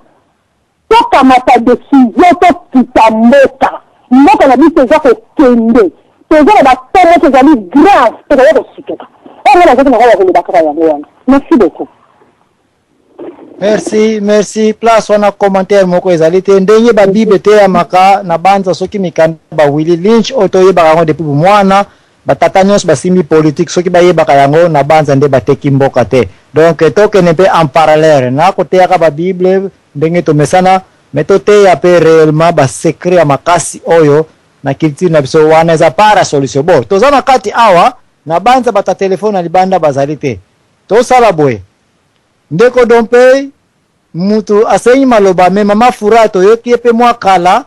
Tu as ta décision, tu t'as moka. Moi, on a dit que tu as fait kende. Tu as fait que tu as dit grave. Tu as fait merci beaucoup. Merci. Place on a commentaire moko ezalite ndenye ba bible te ya maka na banza soki mikanda ba Willy Lynch otoye ba ngo depuis mwana. Batata nyonso basimbi politique soki bayebaka yango na banza nde bateki mboka te. Donc tokene mpe en parallèle na koteyaka ba bible ndenge tomesana mais toteya mpe réellement basekret ya makasi oyo na culture na biso wana eza para solution. Bon toza na kati awa na banza bata telefone na libanda bazali te to sala boye ndeko dompe mutu asenyi maloba me mama fura to yoki epe mwa kala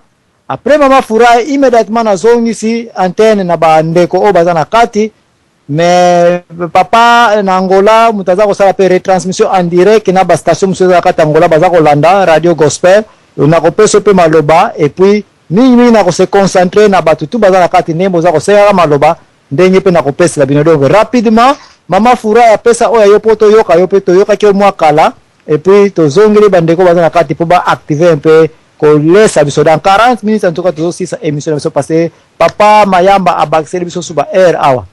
après mama fura immédiatement nazongisi antenne na ba ndeko o baza na kati mais papa na Angola mutaza ko sala pe retransmission en direct na ba station muso za kati Angola baza ko landa radio gospel na ko peso pe maloba et puis mingi na ko se concentrer na batutu baza na kati nembo za ko sera maloba ndenge pe na ko pesa bino donc rapidement mama fura ya pesa oya yo poto yoka kyo mwa kala et puis to zongeli bandeko baza na kati po ba activer un peu ko laisse biso dans 40 minutes en tout cas to aussi émission biso passer papa mayamba abaxer biso suba air awa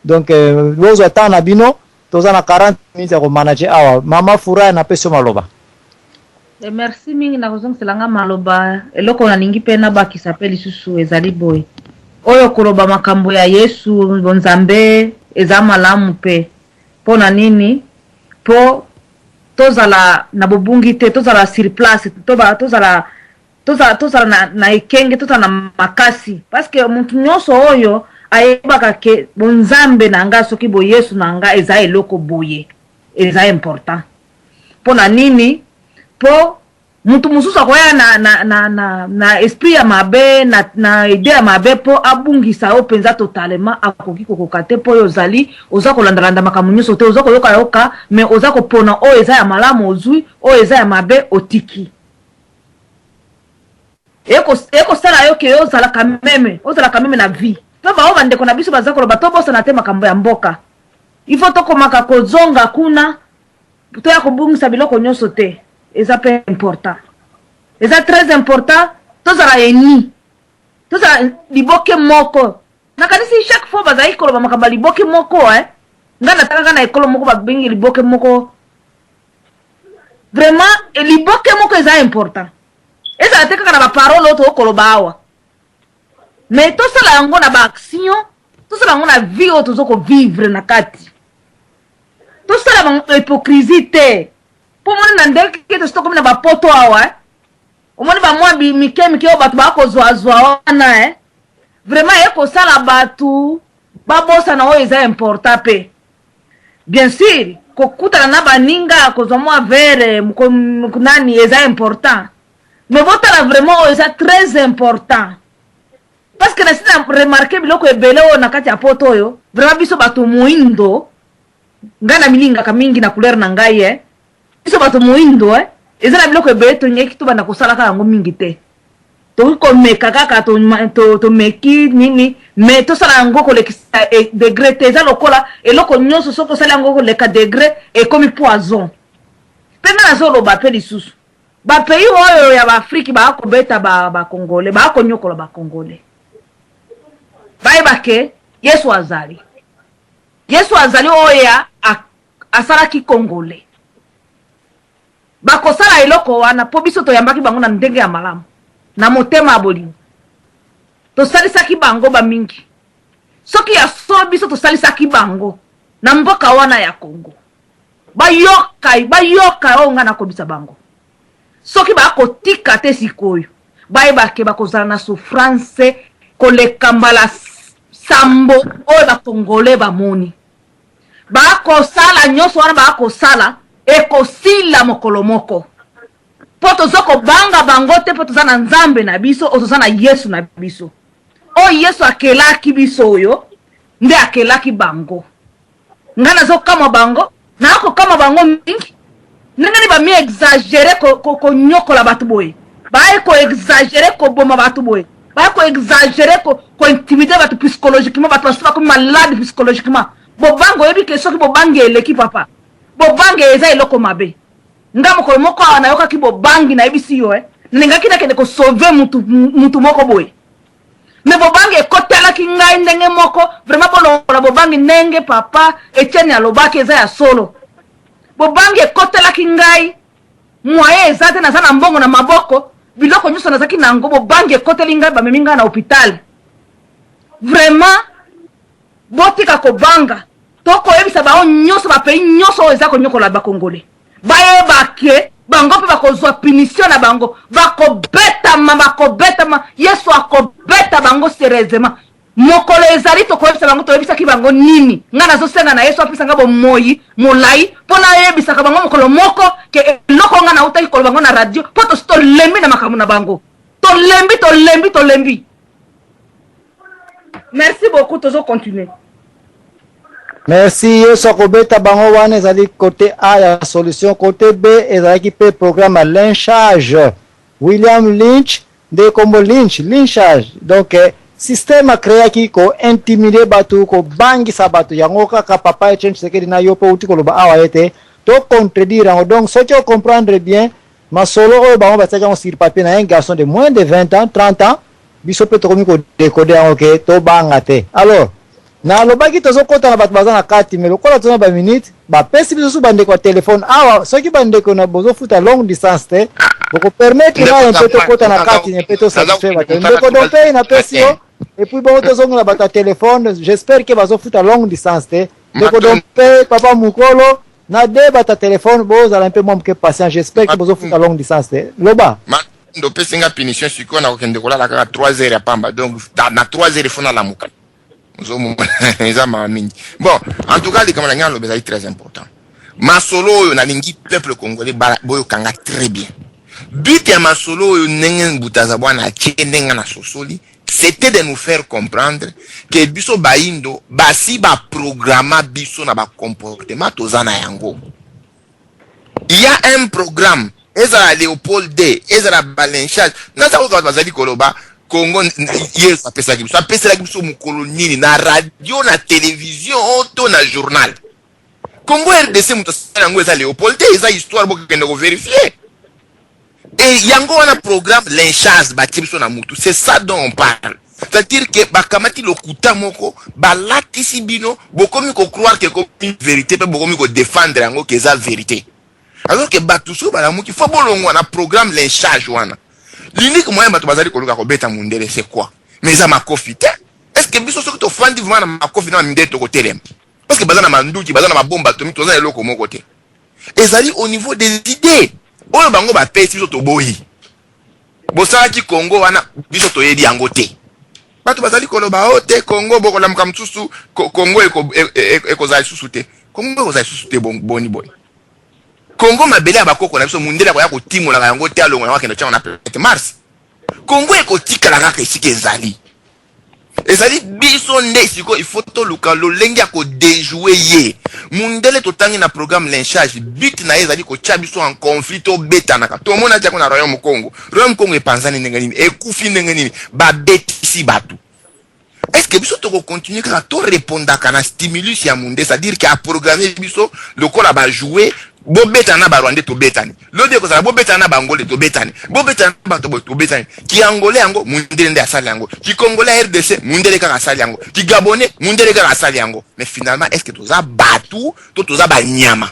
donc bozo atana bino to za na 40 minutes ko manager awa mama fura na pesa maloba. Merci mingi na kozong selanga maloba eloko na ningi pe na baki sapeli susu ezali boy oyo koloba makambo ya Yesu Nzambe eza malamu pe pona nini po tozala na bobungi te tozala sur place tozala na ekenge tozala na makasi parce que muntu nyonso oyo ayebaka ke Nzambe na nga soki bo Yesu na nga eza eloko boye eza important pona nini po muntu mususu akoya na esprit ya mabe na idée ya mabe po abungisa o penza totalement akoki kokokate po yo zali oza kolandalanda makambo nyonso te oza koyoka mais oza kopona o eza ya malamu ozwi o eza ya mabe otiki eko sala yo ke ozala kameme na vie to ba o bande kona biso baza koloba to bosa na te makambo ya mboka ifo to komaka kozonga kuna to ya kobungisa biloko nyonso te eza pe important eza très important tozala eni tozala liboke moko nakanisi chaque fois bazali koloba makamba liboke moko nga nataka na ekolo moko babengi liboke moko vraiment liboke moko eza important eza teka na ba parole to koloba awa mais tosala yango na ba action tosala yango na vie o tozoko vivre na kati tosala ba hypocrisie te po mona na ndeke to stoko na ba poto awa omoni ba mwa bi mikemike o batu ba ko zwa wana vraiment eko sala batu babosa na o eza important pe bien sûr kokuta na baninga ko zo mwa vere mkunani eza important mais botala vraiment o eza très important parce que na sina remarquer biloko ebele o na kati ya poto oyo vraiment biso batu muindo ngana mininga kamingi na couleur na ngai biso bato muindo eza na biloko ebele to nyeki to bana kosala ka yango mingi te to ko meka kaka to meki nini mais to sala yango ko lekisa degré te eza lokola eloko nyonso soko sala yango ko leka degré e komi poison pena na zolo ba pe lisusu ba pays oyo ya ba Afrique ba ko beta ba Congolais ba ko nyokola ba Congolais baibake Yesu azali oya asala ki Congolais bakosala eloko wana po biso toyambaki bango na ndenge ya malamu na motema aboli tosalisaki bango bamingi soki ya so biso tosalisaki bango na mboka wana ya Congo bayoka o nga na kobisa bango soki bakotika te sikoyo bayebake bakozala na souffrance kolekambala sambo oyo bakongole bamoni bakosala nyonso wana bakosala ekosila mokolo moko po tozoko banga bango te po toza na Nzambe na biso o toza na Yesu na biso o Yesu akelaki biso oyo nde akelaki bango nga nazokama bango na akokama bango mingi ndenge ni bami exagere ko nyokola batu boye baye ko exagere ko boma batu boye baye ko exagere ko intimider batu psychologiquement batu basiba ko malade psychologiquement bobango yebi ke soki bobangi eleki papa bobangi eza eloko mabe nga mokolo moko ana yoka ki bobangi na ebisi yo ninga kina kende ko sauver mutu moko boye me bobangi ekotela ki ngai ndenge moko vraiment bono bobangi ndenge papa Etienne alobaki eza ya solo bobangi ekotela ki ngai moye eza te na sana mbongo na maboko biloko nyuso na zaki nango bobangi ekoteli ngai bameminga na hôpital vraiment botika ko banga toko ebisa ba nyonso ba pays nyonso eza ko nyokola ba Congolais bayebake bango pe bakozwa punition na bango bakobeta ma Yesu akobeta bango sérieusement mokolo ezali tokoyebisa bango toyebisaki bango nini nga nazosenga na yesu apisanga bomoi molai mpo nayebisaka bango mokolo moko ke eloko nga nautaki koloba bango na radio mpo tosi tolembi na makambo na bango tolembi. Merci beaucoup, tozo continuer. Merci, yeso kobeta bango wana ezali côté A ya solution, côté B ezali ki pe programme lynchage. William Lynch de kombo lynchage. Donc système a créé qui ko intimider batu ko bangisa batu yango kaka papa et change sekedi na yopo uti ko loba awa ete to contredire. Donc ce que comprendre bien ma solo o bango bataka on sur papier na un garçon de moins de 20 ans, 30 ans, biso pe to komi ko décoder en OK to bangate. Alors na lobaki tozo kota na bato baza na kati mais lokola tona ba minute ba pesi biso bande ko téléphone awa soki bande ko na bozo futa long distance te boko permettre na un peu to kota na kati un peu to satisfait bato ndeko dompe na pesi yo et puis bon tozo na bato téléphone j'espère que bazo futa long distance te ndeko dompe papa mukolo na de bato téléphone bozo ala un peu moins que patient j'espère que bozo futa long distance te loba ndo pesi nga punition siko na kokende kola la 3 heures ya pamba donc na 3 heures fona la muka. Bon, en tout cas, les Camerounais ont besoin très important. Masolo, on a l'ingi peuple congolais, boyo kanga très bien. But ya Masolo, nengen butazabwa na chenenga na sosoli, c'était de nous faire comprendre que biso baindo, basi ba programma biso na ba comportement tozana yango. Il y a un programme, ezala Léopold D, ezala balenchage, nasa ko bazali koloba. Congo yes apesa la biso mukolo nini na radio na télévision auto na journal Congo RDC mutasana ngo eza Léopold eza histoire boko kende ko vérifier et yango wana programme lynchage ba biso na mutu c'est ça dont on parle, c'est-à-dire que bakamati lokuta moko balati sibino bokomi ko croire que comme vérité pe bokomi ko défendre yango que eza vérité alors que batuso bala muki faut bolongo na programme lynchage wana. L'unique moyen de bazali koluka ko beta mundele c'est quoi? Mais ça m'a confité. Est-ce que biso soki to fandi vraiment ma confité na mundele to kotelem? Parce que bazana manduki, bazana ma bombe atomique, tozana eloko moko côté. Ezali au niveau des idées. Oyo bango ba pesi biso to boyi. Bosala ki Congo wana biso to yedi yango te. Bato bazali koloba o te Congo boko la mkamsusu Congo eko zali susu te. Congo eko zali susu te boni boy. Congo mabele abakoko na biso mundela ko ya ko timola yango te alongo na wakendo cha na pete Mars. Congo eko tikala kaka isike ezali. Ezali biso nde siko ifoto luka lo lengi ya ko déjouer ye. Mundele to tangi na programme lynchage but na ezali ko cha biso en conflit to beta naka. To mona ja ko na Royaume Congo. Royaume Congo e panzani ndenganini e kufi ndenganini ba betisi batu. Est-ce que biso to ko continuer ka to répondre kana stimulus ya munde, c'est-à-dire que a programmer biso le kola ba jouer bo betana ba Rwanda to betani lode ko za bo betana ba Angola to betani bo betana ba to betani ki Angola yango mundele nde asali yango ki Congolais RDC mundele ka asali yango ki Gabonais mundele ka asali yango mais finalement est-ce que toza batu to toza ba nyama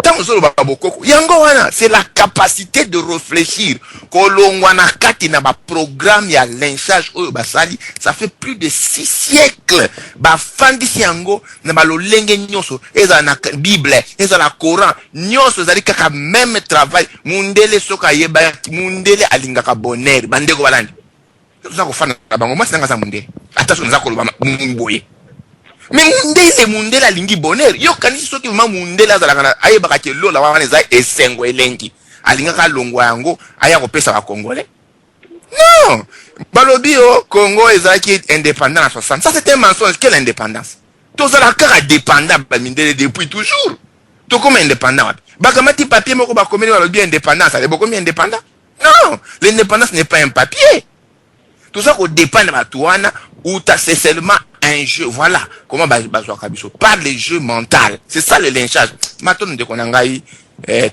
tango solo ba bokoko yango wana c'est la capacité de réfléchir kolongwa na kati na ba programme ya lynchage oyo basali ça fait plus de 6 siècles ba fandisi yango na ba lolenge nyonso eza na Bible eza la Coran nyonso zali kaka même travail mundele soka yeba mundele alingaka bonheur bandeko balandi toza ko fana bango masi nga za mundele attention nza ko loba mumboye mais mundele alingi bonheur yo kanisi soki ma mundele azalaka ayebaka ke lola wana eza esengo elengi alingaka longwa yango aya kopesa ba Congolais non balobi o Congo ezaki indépendant en 60 ça c'était un mensonge. Quelle indépendance? Tozala kaka dépendant ba mindele depuis toujours to comme indépendant bakamati papier moko ba komeli balobi indépendance ale bokomi indépendant non l'indépendance n'est pas un papier tout ça ko dépend ba tuana ou ta c'est seulement un jeu, voilà comment par les jeux mentaux. C'est ça le lynchage. Maintenant de konangai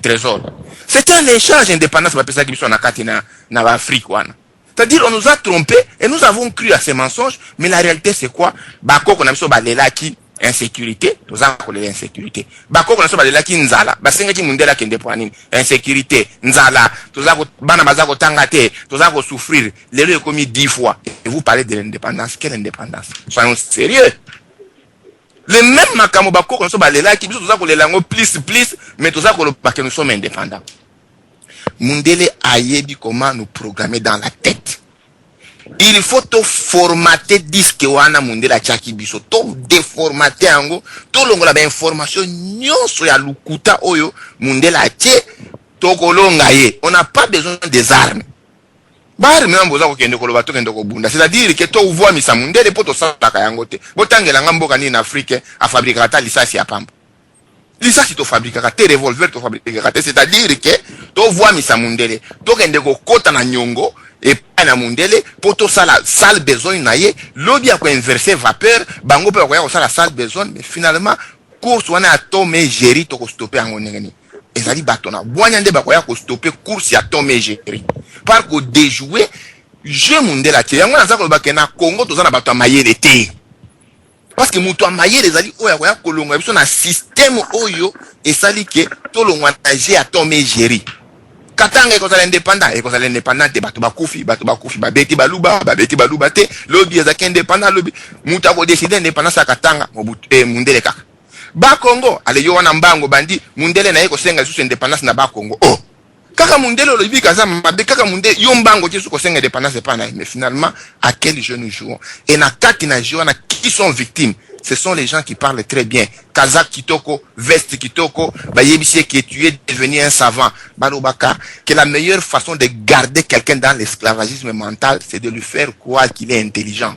trésor. C'est un lynchage indépendance ba pesa kibiso na kati na Afrique wana. C'est-à-dire on nous a trompé et nous avons cru à ces mensonges, mais la réalité c'est quoi? Bako kona biso balela ki insécurité, toza ko lela insécurité. Bako kona biso balela ki nzala, basenga ki mundela kende po nini? Insécurité, nzala, toza ko bana bazako tangate, toza ko souffrir. Lelo est commis 10 fois. Et vous parlez de l'indépendance, quelle indépendance? Soyons sérieux. Le même makambo bako kona biso balela ki biso toza ko lela ngo plus mais toza ko ba que nous sommes indépendants. Mundele ayebi comment nous programmer dans la tête il faut to formater disque wana mundela chaki biso to déformater yango to longola ba information nyonso ya lukuta oyo mundela che to kolonga ye. On n'a pas besoin des armes. Bari mwa mboza kokende koloba to kende kobunda, c'est-à-dire que to uvoa misa mundele po to saka yango te. Botangela ngamboka ni en Afrique a fabriquer ata lisasi ya pamba. Lisasi to fabriquer ata revolver to fabriquer ata, c'est-à-dire que to voa misa mundele to kende kokota na nyongo et pas na mundele po to sala sale besoin na ye lobi ya ko inverser vapeur bango pe ko sala sale besoin, mais finalement course wana atome géri to ko stopper yango ngeni. Ezali batona bwanya nde bakoya ko stopper course ya tome géri par ko déjouer jeu mundela te yango naza ko bakena Congo tozana bato mayele te parce que mutu mayele ezali oya koya kolonga biso na système oyo esali ke tolongwa na jeu ya tome géri katanga ko zala indépendant te bato bakufi babeti baluba te lobby ezaki indépendant lobby mutu ko décider indépendance ya katanga mundele kaka ba Congo ale yo wana mbango bandi mundele na yeko senga susu indépendance na ba Congo oh kaka mundele lobi kaza mabe kaka mundele yo mbango ti suko senga indépendance pas na, mais finalement à quel jeu nous jouons et na kati na jeu na qui sont victimes, ce sont les gens qui parlent très bien Kazak Kitoko, Veste Kitoko, ba yebisi que tu es devenu un savant balobaka que la meilleure façon de garder quelqu'un dans l'esclavagisme mental c'est de lui faire croire qu'il est intelligent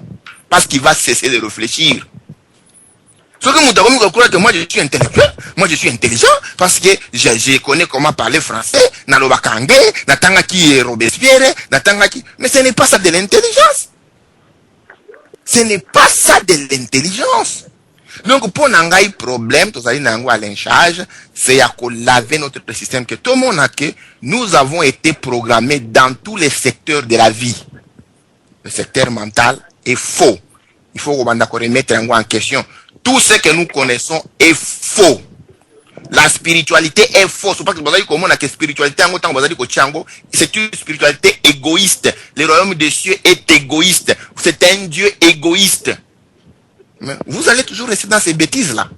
parce qu'il va cesser de réfléchir. Ce que nous devons croire que moi je suis intellectuel, moi je suis intelligent parce que je connais comment parler français, nalobakange, natanga qui est Robespierre, natanga qui. Mais ce n'est pas ça de l'intelligence. Ce n'est pas ça de l'intelligence. Donc pour n'angai problème, tous allez n'ango à l'incharge, c'est à laver notre système que tout le monde a que nous avons été programmés dans tous les secteurs de la vie. Le secteur mental est faux. Il faut remettre en question. Tout ce que nous connaissons est faux. La spiritualité est fausse. C'est pas que vous avez que spiritualité c'est une spiritualité égoïste. Le royaume des cieux est égoïste. C'est un Dieu égoïste. Mais vous allez toujours rester dans ces bêtises-là.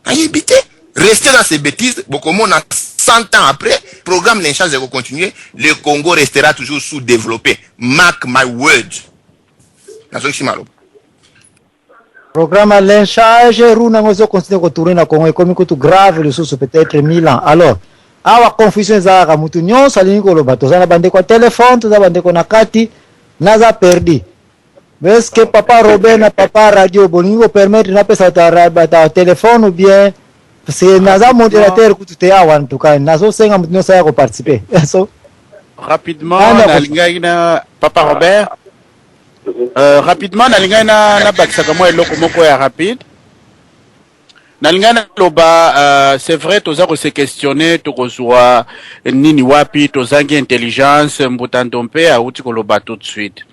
Restez dans ces bêtises. Beaucoup de monde, 100 ans après, programme l'inchange de continuer. Le Congo restera toujours sous-développé. Mark my words. Programme à l'incharge, Runa Mozo continue de tourner na Congo, comme tout grave, le sous peut-être 1000 ans. Alors, awa confusion za mutu nyonso alingo loba tozana bande kwa téléphone, tozana bande kwa nakati, naza perdi. Est-ce que papa Robert na papa radio boningo permettre na pesa ta téléphone ou bien c'est naza modérateur kutu te awa ntuka nazo senga mutu nyonso ya ko participer. So rapidement na papa Robert rapidement nalingana na bakisaka mwa eloko moko ya rapide nalingana loba c'est vrai toza ko se questionner to kozwa nini wapi tozangi intelligence mbutanto mpe auti ko loba tout de suite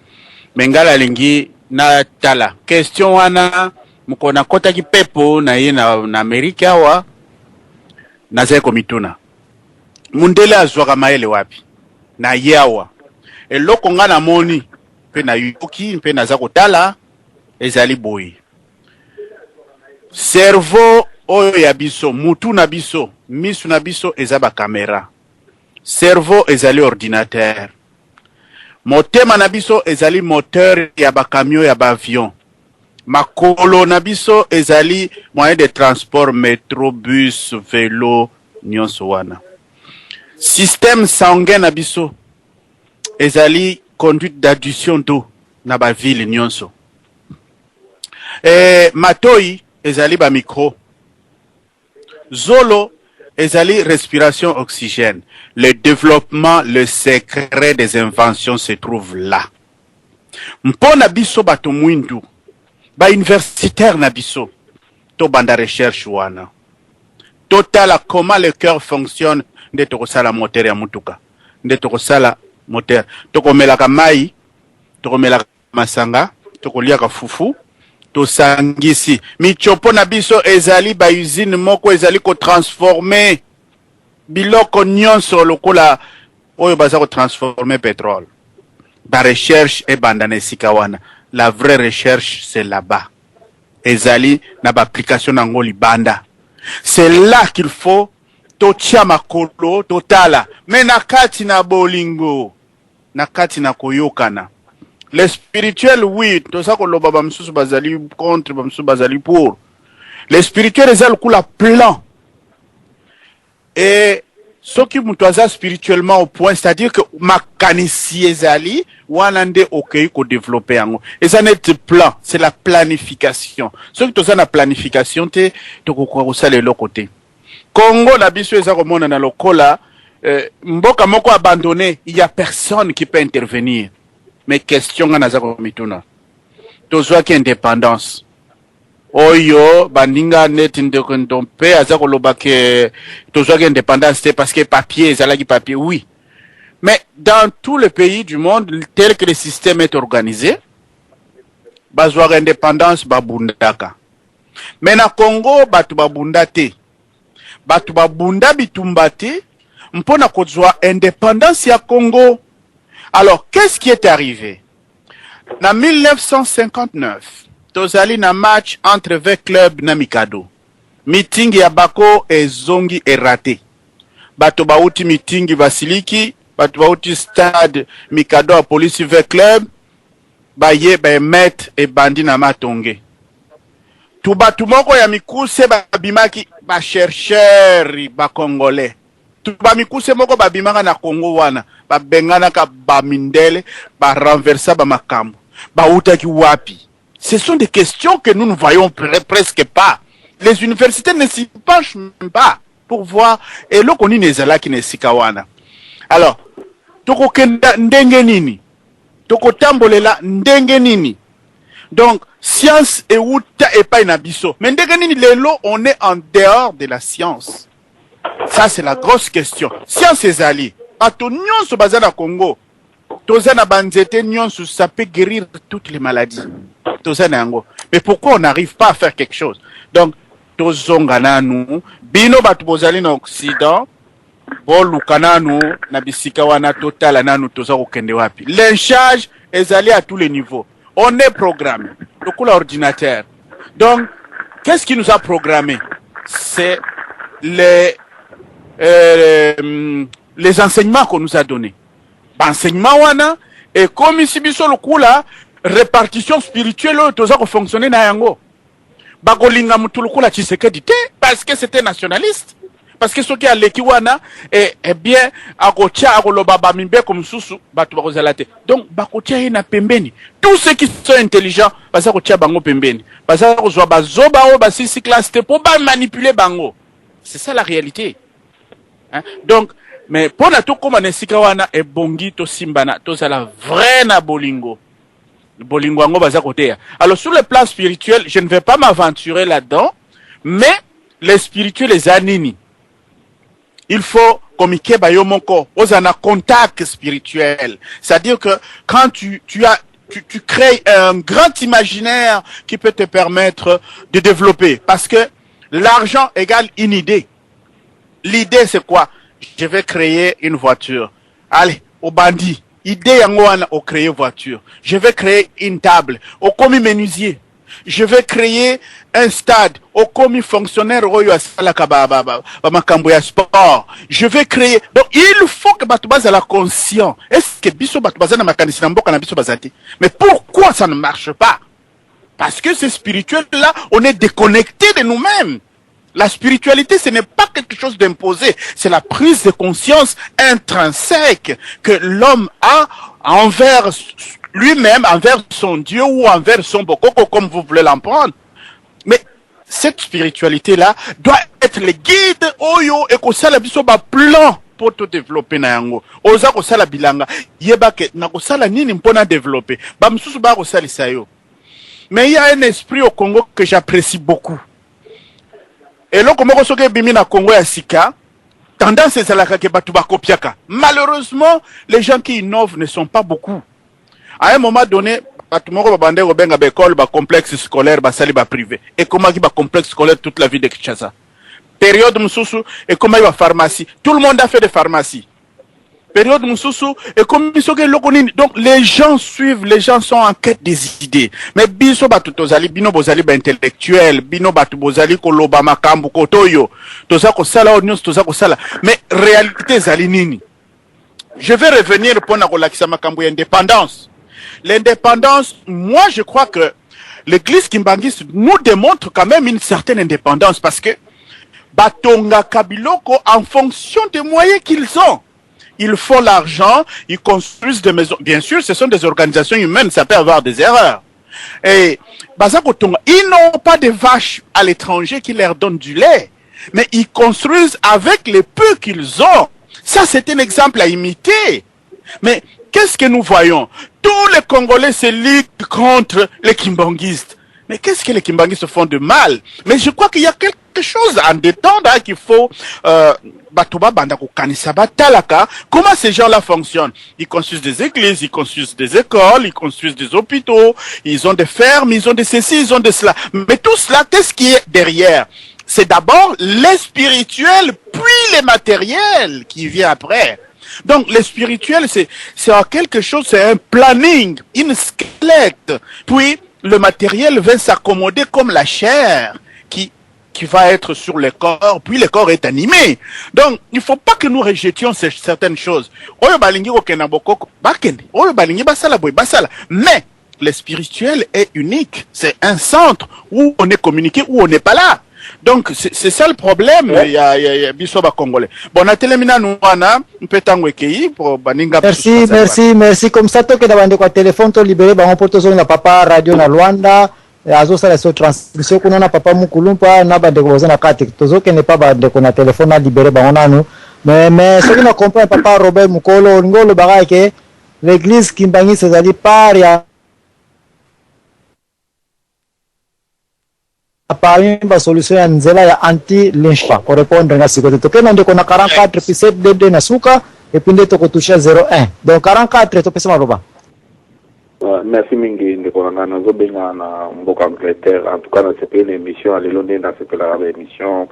mengala lingi na tala question wana mukona kota ki pepo na ye na Amerika wa na zeko mituna mundele azwaka maele wapi na yawa eloko ngana moni pe na yuki pe na zako tala ezali boyi cerveau oyo ya biso mutu na biso misu na biso ezaba kamera cerveau ezali ordinateur motema na biso ezali moteur ya ba camion ya ba avion makolo na biso ezali moyen de transport métro bus vélo nyonso wana système sanguin na biso ezali conduite d'adduction d'eau na ba ville nyonso matoi ezali ba micro zolo ezali respiration oxygène. Le développement, le secret des inventions se trouve là. Mpona biso bato mwindu ba universitaire na biso to banda recherche wana total comment le cœur fonctionne nde tokosala moteur ya mutuka nde tokosala moteur tokomelaka mai tokomelaka masanga tokoliaka fufu tosangisi michopo na biso ezali ba usine moko ezali ko transformer biloko nyonso lokola oyo baza ko transformer pétrole. Ba recherche e bandane sikawana. La vraie recherche c'est là-bas. Ezali na ba application nango libanda. C'est là qu'il faut totia makolo totala. Mais nakati na bolingo, nakati na koyokana. Les spirituels, oui, tout ça qu'on l'a bamsous bazali contre, bamsous bazali pour. Les spirituels, ils ont le coup la plan. Et ceux qui m'ont spirituellement au point, c'est-à-dire que ma canissi ezali, ou anande ok qu'on développer en et ça n'est plan, c'est la planification. Ceux qui ont la planification, t'es quoi ça les l'autre côté. Congo la biso eza komona na lokola, mboka moko abandonné, il y a personne qui peut intervenir. Mais question nga nazako mituna. Tozwa ki indépendance. Oyo baninga net ndompe azako lobake tozwa ki indépendance c'est parce que papier ezalaki papier oui. Mais dans tous les pays du monde tel que le système est organisé, bazwa indépendance babundaka. Mais na Congo batu babunda te. Batu babunda bitumba te mpona kozwa indépendance ya Congo. Alors, qu'est-ce qui est arrivé? En 1959, tozali na match entre 20 clubs na Mikado. Meeting ya Bako et Zongi est raté. Bato bauti meeting Vasiliki, bato bauti stade Mikado a police 20 clubs, baye met et bandi na matonge. Tu batu moko ya mikuse babimaki ba chercheurs ba congolais. Tu ba mikuse moko babimaka na Congo wana. Ba bengana ka ba mindele, ba renversa ba makambo, ba utaki wapi. Ce sont des questions que nous ne voyons presque pas. Les universités ne s'y penchent même pas pour voir et lo koni nezala ki nesikawana. Alors, toko kenda ndenge nini? Toko tambolela ndenge nini? Donc, science et uta et pas inabiso. Mais ndenge nini lelo on est en dehors de la science. Ça c'est la grosse question. Science ezali. Ato nyonso bazana Congo. Tozana banzete nyonso, ça peut guérir toutes les maladies. Tozana yango. Mais pourquoi on n'arrive pas à faire quelque chose? Donc, tozongana nous, bino batu bozali na Occident, bolukana nous, na bisika wana total nanu tozako kende wapi. Lynchage ezali à tous les niveaux. On est programmé. Le coup l'ordinateur. Donc, qu'est-ce qui nous a programmé? C'est les enseignements qu'on nous a donnés. Enseignement wana et comme ici biso le coup là répartition spirituelle toza ko fonctionner na yango. Bakolinga mutu le coup la Tshisekedi te parce que c'était nationaliste. Parce que ce qui a leki wana et bien akotia akoloba ba mimbe comme susu batu bakozala te. Donc bakotia na pembeni. Tous ceux qui sont intelligents basa kotia bango pembeni. Basa kozwa bazoba o basisi classe te pour ba manipuler bango. C'est ça la réalité. Hein? Donc, mais pour la tout comme on wana et bongi to simbana, to c'est la vraie na bolingo. Bolingo ango baza kote. Alors sur le plan spirituel, je ne vais pas m'aventurer là-dedans, mais les spirituels, les anini. Il faut communiquer bayomoko, aux ana contact spirituel. C'est-à-dire que quand tu crées un grand imaginaire qui peut te permettre de développer. Parce que l'argent égale une idée. L'idée, c'est quoi? Je vais créer une voiture. Allez, au bandit. Idée yangoana au créer voiture. Je vais créer une table. Au commis menuisier. Je vais créer un stade. Au commis fonctionnaire au sport. Je vais créer. Donc, il faut que Batoubaza la conscient. Est-ce que Bisso Batoubaza na makanisina mboka na Bisso Bazati? Mais pourquoi ça ne marche pas? Parce que ce spirituel-là, on est déconnecté de nous-mêmes. La spiritualité, ce n'est pas quelque chose d'imposé. C'est la prise de conscience intrinsèque que l'homme a envers lui-même, envers son Dieu ou envers son bokoko, comme vous voulez l'entendre. Mais cette spiritualité-là doit être le guide oyo et que ça la biso ba plan pour te développer na yango. Oza ko sala bilanga yeba ke na ko sala nini mpona développer. Ba msusu ba ko sala sayo. Mais il y a un esprit au Congo que j'apprécie beaucoup. Et là, comme on sait que na Congo ya sika, tendance c'est la que batu ba kopiaka. Malheureusement, les gens qui innovent ne sont pas beaucoup. À un moment donné, batu moko ba bande ko benga ba école, ba complexe scolaire, ba sali ba privé. Et comment qui ba complexe scolaire toute la vie de Kinshasa. Période mususu et comment il va pharmacie. Tout le monde a fait des pharmacies. Période mususu et comme biso ke lokonini. Donc les gens suivent, les gens sont en quête des idées. Mais biso batu tozali bino bozali ba intellectuel, bino batu bozali koloba makambu kotoyo. Toza ko sala onions toza ko sala. Mais réalité zali nini? Je vais revenir pour na kolakisa makambu ya indépendance. l'indépendance, moi je crois que l'église kimbanguiste nous démontre quand même une certaine indépendance parce que Batonga Kabiloko en fonction des moyens qu'ils ont. Ils font l'argent, ils construisent des maisons. Bien sûr, ce sont des organisations humaines, ça peut avoir des erreurs. Et Bazakotonga, ils n'ont pas de vaches à l'étranger qui leur donnent du lait, mais ils construisent avec les peu qu'ils ont. Ça, c'est un exemple à imiter. Mais qu'est-ce que nous voyons? Tous les Congolais se liguent contre les kimbanguistes. Mais qu'est-ce que les kimbanguistes font de mal? Mais je crois qu'il y a quelque chose en détendre hein, qu'il faut comment ces gens-là fonctionnent. Ils construisent des églises, ils construisent des écoles, ils construisent des hôpitaux, ils ont des fermes, ils ont des ceci, ils ont de cela. Mais tout cela, qu'est-ce qui est derrière? C'est d'abord les spirituels, puis les matériels qui vient après. Donc, le spirituel, c'est quelque chose, c'est un planning, une squelette. Puis, le matériel vient s'accommoder comme la chair qui va être sur le corps, puis le corps est animé. Donc, il ne faut pas que nous rejetions certaines choses. Mais, le spirituel est unique. C'est un centre où on est communiqué, où on n'est pas là. Donc, c'est ça le problème. Il y a Bisoba Congolais. Bon, Natelemina Nouana, pour Baninga. Merci. Comme ça, toi, que d'abord, quoi, téléphone, tu libéré, on peut te donner la papa radio na Luanda, azo ça la transmission, qu'on a papa Mukulumpa, na bande ko na kati, tozo que n'est pas bande ko na téléphone na libéré, on a nous. Mais ce qu'on a compris, papa Robert Mukolo, ngolo baga que l'église Kimbangi se zali par ya parmi la solution ya nzela ya anti-lynchement pour répondre à ce que tu as dit qu'on a 44 puis 7 de Nasuka et puis de toko toucher 0,1 donc 44 tu peux se maloba. Merci mingi ndeko na nazo benga na mboka Angleterre en tout cas dans cette émission à l'elonde dans cette émission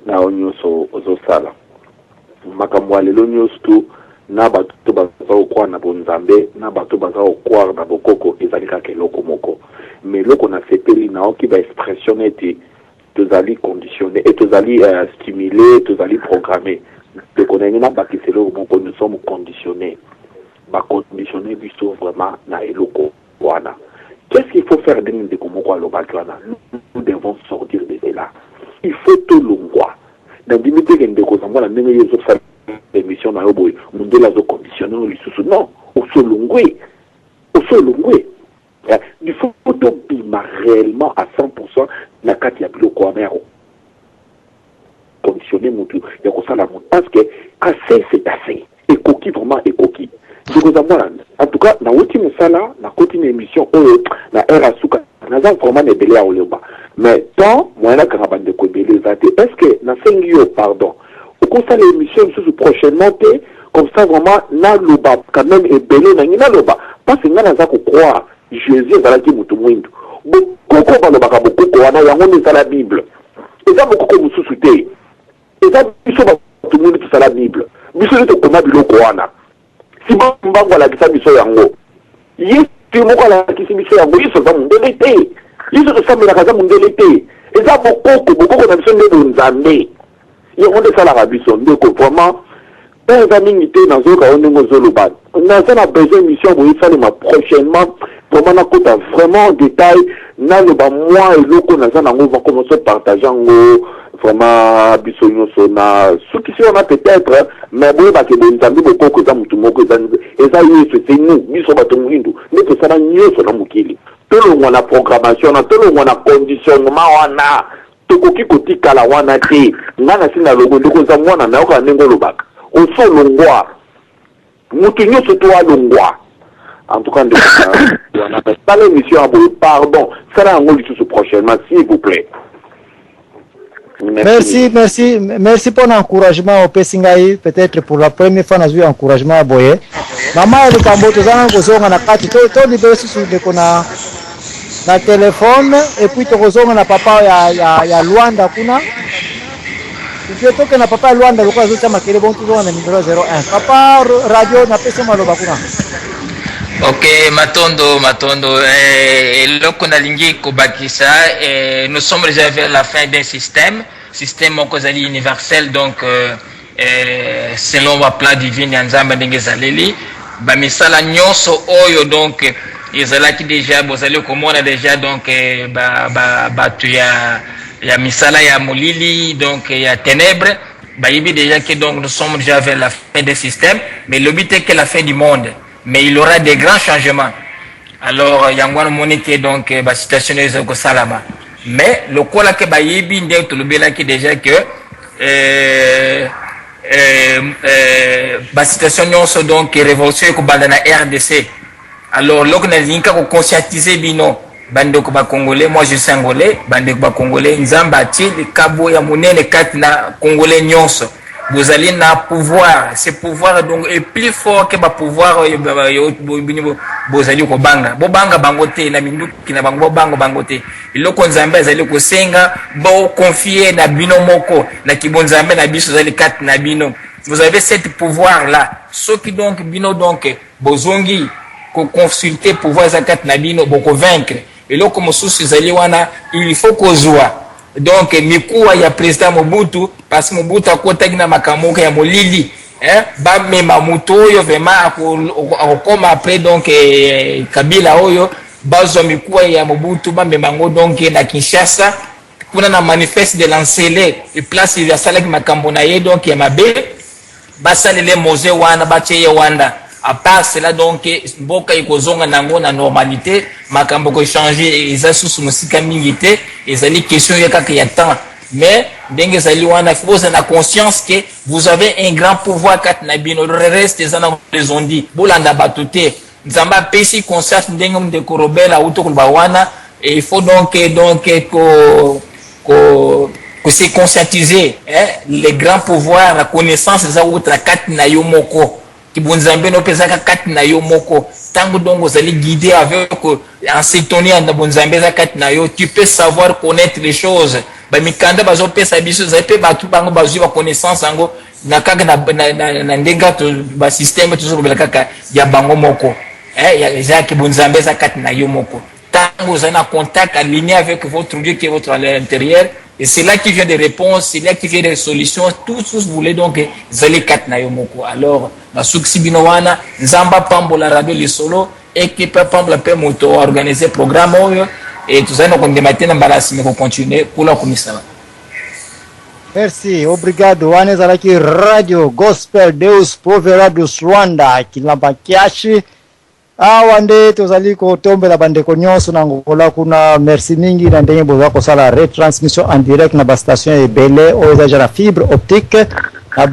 na onyoso ozosala makambo ya lelonyo stu na bato baza okwa na bonzambe na bato baza okwa na bokoko ezali kaka eloko moko mais loko na sepeli na oki ba expression ete tozali conditionné et tozali stimulé tozali programmé de connaître na bakiselo moko nous sommes conditionnés ba conditionné biso vraiment na eloko wana qu'est-ce qu'il faut faire de ndeko moko alobaki wana nous devons sortir de cela il faut tout longwa na dimite ke ndeko zangwa na ndenge yezo fa émission na yoboy mundela zo conditionné lisusu non au solongwe il faut tout bima réellement à 100% na kati ya biloko wana conditionné mutu ya kosala mutu parce que assez c'est assez ekoki vraiment ekoki en tout cas na wuti musala na continue émission na era suka na za vraiment ne belé oleba mais tant moyen ka bande ko belé zate est-ce que na sengio pardon au constat l'émission sous prochainement comme ça vraiment na loba quand même et belé na ngina loba parce que ngana za ko croire Jésus ezalaki mutu mwindu bokoko balobaka bokoko wana yango nde la Bible eza bokoko mosusu te eza biso batu mwindu tosala Bible biso nde tokoma biloko wana si mbango alakisa biso yango ye te moko alakisi biso yango yesu aza mondele te yesu tosambelaka aza mondele te eza bokoko na biso nde bonzambe yango nde esalaka biso ndeko vraiment eza mingi te nazoyoka o ndenge ozoloba naza na besoin mission boye esalema prochainement vraiment nakota vraiment en détail naloba moi eloko naza nango va commencer partager yango vraiment biso nyonso na soki si on a peut-être mais boyebake bonzambe bokoko eza mutu moko eza yesu c'est nous biso bato mwindu nde tosala nyonso na mokili tolongwa na programmation na tolongwa na conditionnement wana tokoki kotikala wana te nga na si nalogo ndekoza mwana nayoka ndenge olobaka osolongwa mutu nyonso to alongwa en tout cas dans l'émission pardon ça va en lisusu prochainement s'il vous plaît. Merci pour l'encouragement au Pessingaï. Peut-être pour la première fois, nous avons eu encouragement à Boye. Maman, elle est en botte, nous avons un carte, tout libéré sur le téléphone, et puis nous avons un papa, il y a Luanda, kuna. Et puis tu as un papa Luanda, le cas où tu as marqué le bon toujours, on est numéro 01. Papa, radio, n'a pas sama loba kuna. Ok, Matondo, eloko nalingi kobakisa, nous sommes déjà vers la fin d'un système mokozali universel, donc selon wa plan divine ya nzamba ndenge zaleli, bamisala nyonso oyo donc ezalaki déjà bozali komona déjà donc bato ya misala ya molili donc ya ténèbres bayibi déjà que donc nous sommes déjà vers la fin des systèmes, mais le but est que la fin du monde, mais il y aura des grands changements. Alors yangwana monike donc ba situation les ko salama, mais le kola ke bayibi ndé to lobela ki déjà que ba situation nyonso donc révolution ko banda na RDC. Alors loko na linka ko conscientiser bino bande ko ba congolais, moi je suis angolais, bande ko ba congolais nzamba ti le kabo ya monene kati na congolais nyonso. Vous allez na pouvoir, ce pouvoir donc est plus fort que ba pouvoir bozali ko banga. Bo banga bangote na minduki na bango bangote. Iloko nzambe azali ko senga bo confier na bino moko na kibonzambe na biso zali kati na bino. Vous avez cette pouvoir là. Ceux qui donc bino donc bozongi ko consulter pouvoir zakat na bino bo convaincre. Iloko mosusu zali wana il faut kozwa. Donc mikuwa ya président Mobutu parce que Mobutu akotaki na makamoka ya molili ba mema mutu oyo vraiment akoma après donc Kabila oyo bazo mikuwa ya Mobutu ba mema ngo donc na Kinshasa kuna na manifeste de l'ancele et place ya sala ki makambo na ye donc ya mabe basalele moze wana bache ye wanda. À part cela donc mboka ikozonga nango na normalité makambo ko changer eza susu musika mingité ezali question ya kaka ya temps, mais ndenge zali wana faut na conscience que vous avez un grand pouvoir kat na bino le reste des ana les ont dit bolanda batuté nzamba pesi conscience ndenge mde korobela uto ko bawana et il faut donc se conscientiser les grands pouvoirs la connaissance za utra kat na yo moko kibonzambe no pesa kati na yo moko tango dongo zali guider avec en sintonie na bonzambe za kati na yo tu peux savoir connaître les choses ba mikanda bazo pesa biso za pe batu bango bazu ba connaissance ango na kaka na ndenga to ba système toujours bela kaka ya bango moko ya za kibonzambe za kati na yo moko tango za na contact aligné avec votre Dieu qui est votre à l'intérieur. Et c'est là qui vient des réponses, c'est là qui vient des solutions. Tous vous voulez donc zali kat na yo moko. Alors, na suksi binowana, nzamba pambola radio le solo, équipe pambola pe moto organiser programme oyo et tout ça nous on démarrer na balasi mais continuer pour la commission. Merci, obrigado. Waneza laki Radio Gospel Deus Poverados Rwanda kilamba kiashi. Wande tozali kotombela bandeko nyonso na ngola kuna merci mingi na ndenge boza kosala retransmission en direct na ba station ebele oza na fibre optique na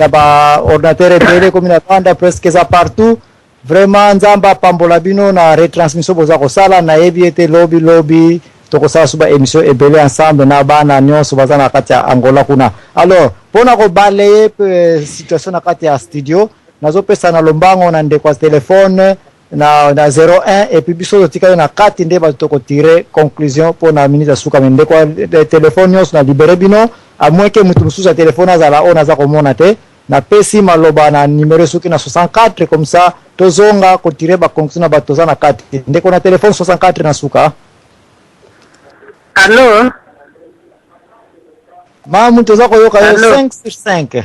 ba ordinateur ebele comme na banda presque ça partout. Vraiment nzamba pambola bino na retransmission boza kosala na ebiete lobby tokosala suba émission ebele ensemble na bana nyonso baza na kati ya Angola kuna. Alors pona ko balayer situation na kati ya studio nazo pesa na lombango na ndeko telefone na 01 et puis biso tika na kati nde ba toko tirer conclusion pour na minute suka ndeko telefone nyos na libere bino a moins que mutu mususa telefone azala ona za komona te na pesi maloba na numéro suki na 64 comme ça tozonga ko tirer ba conclusion na batoza na kati ndeko na telefone 64 na suka. Allô ma mutu za ko yoka 5/5.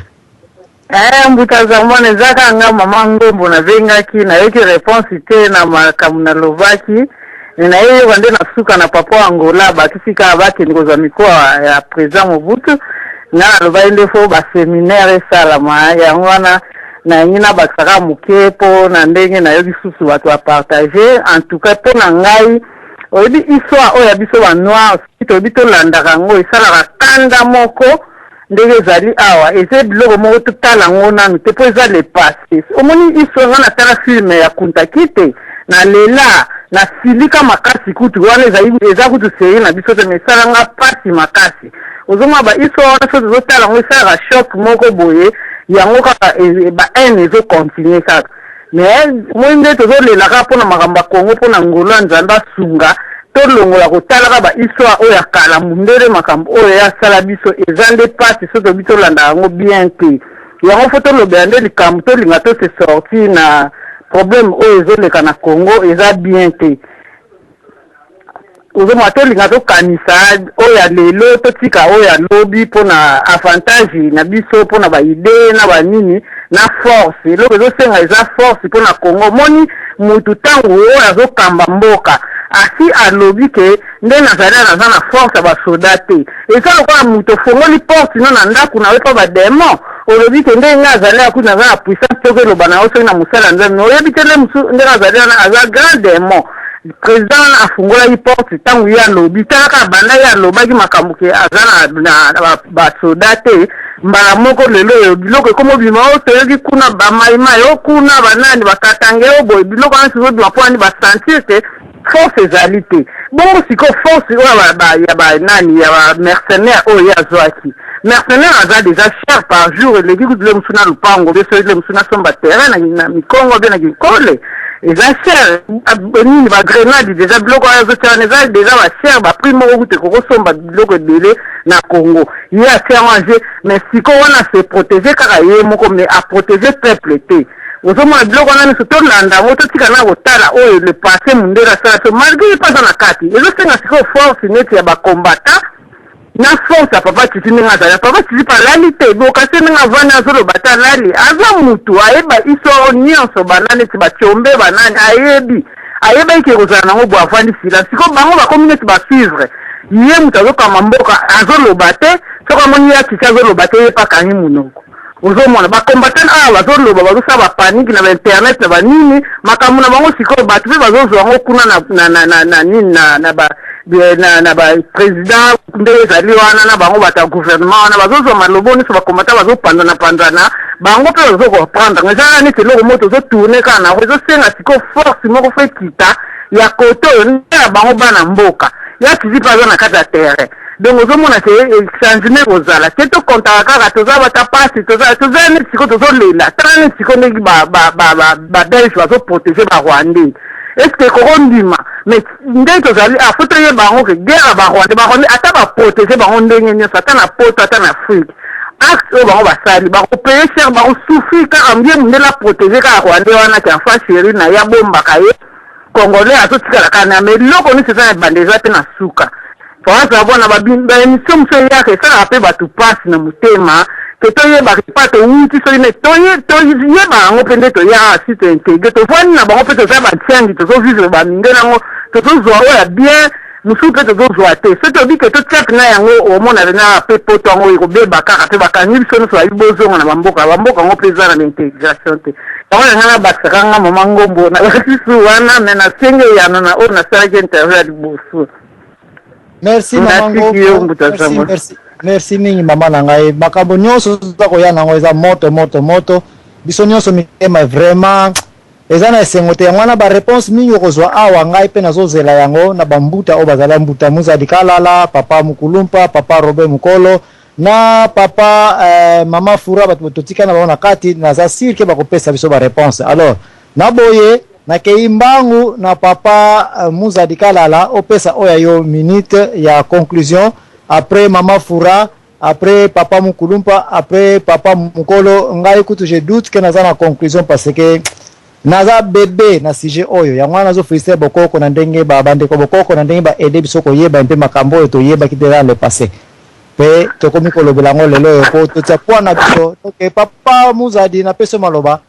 Mbutazamone zaka nga mama ngombo na vengaki na yoki réponse te na makamuna lobaki na yeye wande na suka na papa Angola bakifika baki nikoza mikoa ya président Mobutu na lobainde fo ba séminaire salama ya ngwana na nyina bakaka mukepo na ndenge na yoki susu watu wa partager en tout cas to na ngai oyebi histoire oya biso ba noir to bito landaka ngo isala kanda moko ndenge zali awa eze biloko moko totala ngo nanu te po eza le passé omoni isonga na tala filme ya kuntakite na lela na silika makasi kutu wana eza kutu seri na biso te mesalanga pasi makasi ozonga ba iso wana so tozotala ngo esalaka shock moko boye yango kaka ba haine ezocontinue kaka mais moi nde tozolelaka mpona makambo ya Kongo mpona ngolo ya Nzambe asunga tolongola kotalaka ba histoire oyo ya kala mundele makambo oyo ya sala biso eza nde pasi so tobi tolanda yango bien te yango fo tolobela nde likambo tolinga to se sorti na problème oyo ezoleka na Congo eza bien te ozomona tolinga tokanisa oyo ya lelo totika oyo ya lobi mpona avantage na biso mpona baide na banini na force eloko ezosenga eza force mpona Congo moni mutu ntango oyo azokamba mboka asi alobi ke nde nazali naza na force ya basoda te eza lokola mutu ofongoli porte no na ndako na we mpa bademon olobi ke nde nga azali akuti naza na puissance toko eloba na yo soki na mosala nzambe oyebi te nde azali wana aza grand demon président afungolaki porte ntango ye alobi talaka banda ye alobaki makambo ke aza na basoda te mbala moko lelo oyo biloko ekoma bima oyo toyoki kuna bamaimai oyo kuna banani bakatange oyo boye biloko wana sizobima mpo ani basentir ke force ezali te bongo siko force oyo ya banani ya bamercenaire oyo ye azwaki mercenaire aza déjà cher par jour eleki kuti le mosu na lupango bie soki le mosu nasomba terrain na mikongo bie na kikole eza cher nini bagrenade déjà biloko oyo azotiana eza déjà bacher baprix moko kuti ekokosomba biloko ebele na Congo ye atia ange mais siko wana se protéger kaka ye moko mais aprotéger peuple te ozomona biloko wana miso tolanda ngo totika na kotala oyo le passé mundele asala so malgré epaza na kati ezosenga siko force neti ya bacombatant na force ya papa titi ndenge azali papa titi palali te bokasi ndenge avandi azoloba te alali aza mutu ayeba iso nyonso bana neti batiombe banani ayeba ike kozala nango bo avandi sila siko bango bakomi neti basuivre ye mutu azokamba mboka azoloba te soko amoni ye atiti azoloba te ye pakangi monoko ozomona bakombatane awa bazoloba bazosala bapaniki na bainternet na banini makambo na bango sikoyo bato mpe bazozwa yango kuna na nini na baprésident ndenge ezali wana na bango bato ya gouvernement wana bazozwa malobo nyonso bakombata bazopandana bango mpe bazokoprendre ngo ezala neti eloko moto ozotourne kaka nango ezosenga sikoyo force moko fo ekita ya kote oyo nde ya bango bana mboka ya tizi mpe aza na kati ya terrain donc ozomona ke changement kozala te tokontaka kaka toza bata pasi toza neti siko tozolela tala neti siko ndenge babelge bazoprotege barwandais estce kokondima mais ndenge tozali afo toyeba bango ke guerre ya barwandais ata baprotege bango ndenge nyonso ata na poto ata na afrique acte oyo bango basali bakopeye cher bakosouffrir kaka mbie mundela protege kaka rwandais wana ke enfant chéri na ye abombaka ye congolais azotikala kana mais eloko nyonso eza na ebanda eza te na suka France abona baémission mosu eyaka esalaka mpe bato pasi na motema ke toyebaka mpa towuti soki ne toyeba yango mpe nde toyaka si tointegre tovandi na bango mpe toza batiangi tozovivre baminge nango tozozwa oyo ya bien mosusu mpe tozozwa te so tobi ke totiaki na yango omona renaka mpe poto yango ekobeba kaka mpe bakangi biso nyonso bayi bozonga na bamboka yango mpe eza na baintégration te yango yanga nabakisaka nga mama ngombo na basisu wana me nasenge yano na oyo nasalaki interview ya liboso. Merci maman merci mingi mama na ngai makambo nyonso toza koya nango eza moto biso nyonso mitema vraiment eza na esengo te yango wana baréponse mingi okozwa awa ngai mpe nazozela yango na bambuta oyo bazali mbuta Muzadi Kalala papa Mukulumpa papa Robert Mukolo na papa mama Fura bato totika na bango na kati naza sir ke bakopesa biso baréponse alors naboye na keimbangu na papa Muzadi Kalala opesa oya yo minute ya conclusion après mama Fura après papa Mukulumpa après papa Mukolo ngai kutu je doute que naza na conclusion parce que naza bébé na sujet oyo yango nazo féliciter bokoko na ndenge bandeko bokoko na ndenge ba aider biso koyeba mpe makambo oyo toyeba kitela le passé pe tokomi kolobela ngo lelo ko totia kwa na biso okay papa Muzadi na peso maloba.